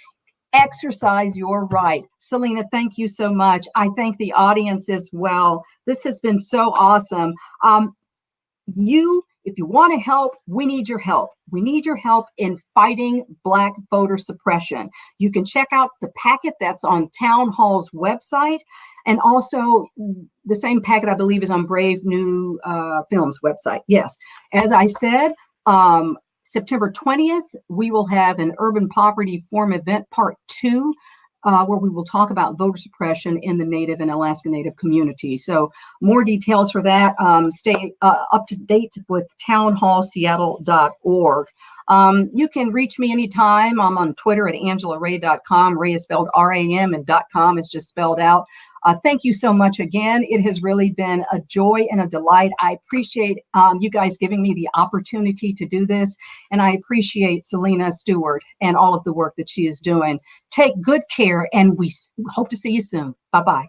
[SPEAKER 7] Exercise your right. Celina, thank you so much. I thank the audience as well. This has been so awesome. If you want to help, we need your help. We need your help in fighting Black voter suppression. You can check out the packet that's on Town Hall's website. And also the same packet, I believe, is on Brave New Films website. Yes. As I said, September 20th, we will have an Urban Poverty Forum event part 2, where we will talk about voter suppression in the Native and Alaska Native community. So more details for that. Stay up to date with townhallseattle.org. You can reach me anytime. I'm on Twitter at AngelaRae.com. Rae is spelled R-A-M, and .com is just spelled out. Thank you so much again. It has really been a joy and a delight. I appreciate you guys giving me the opportunity to do this. And I appreciate Celina Stewart and all of the work that she is doing. Take good care, and we hope to see you soon. Bye-bye.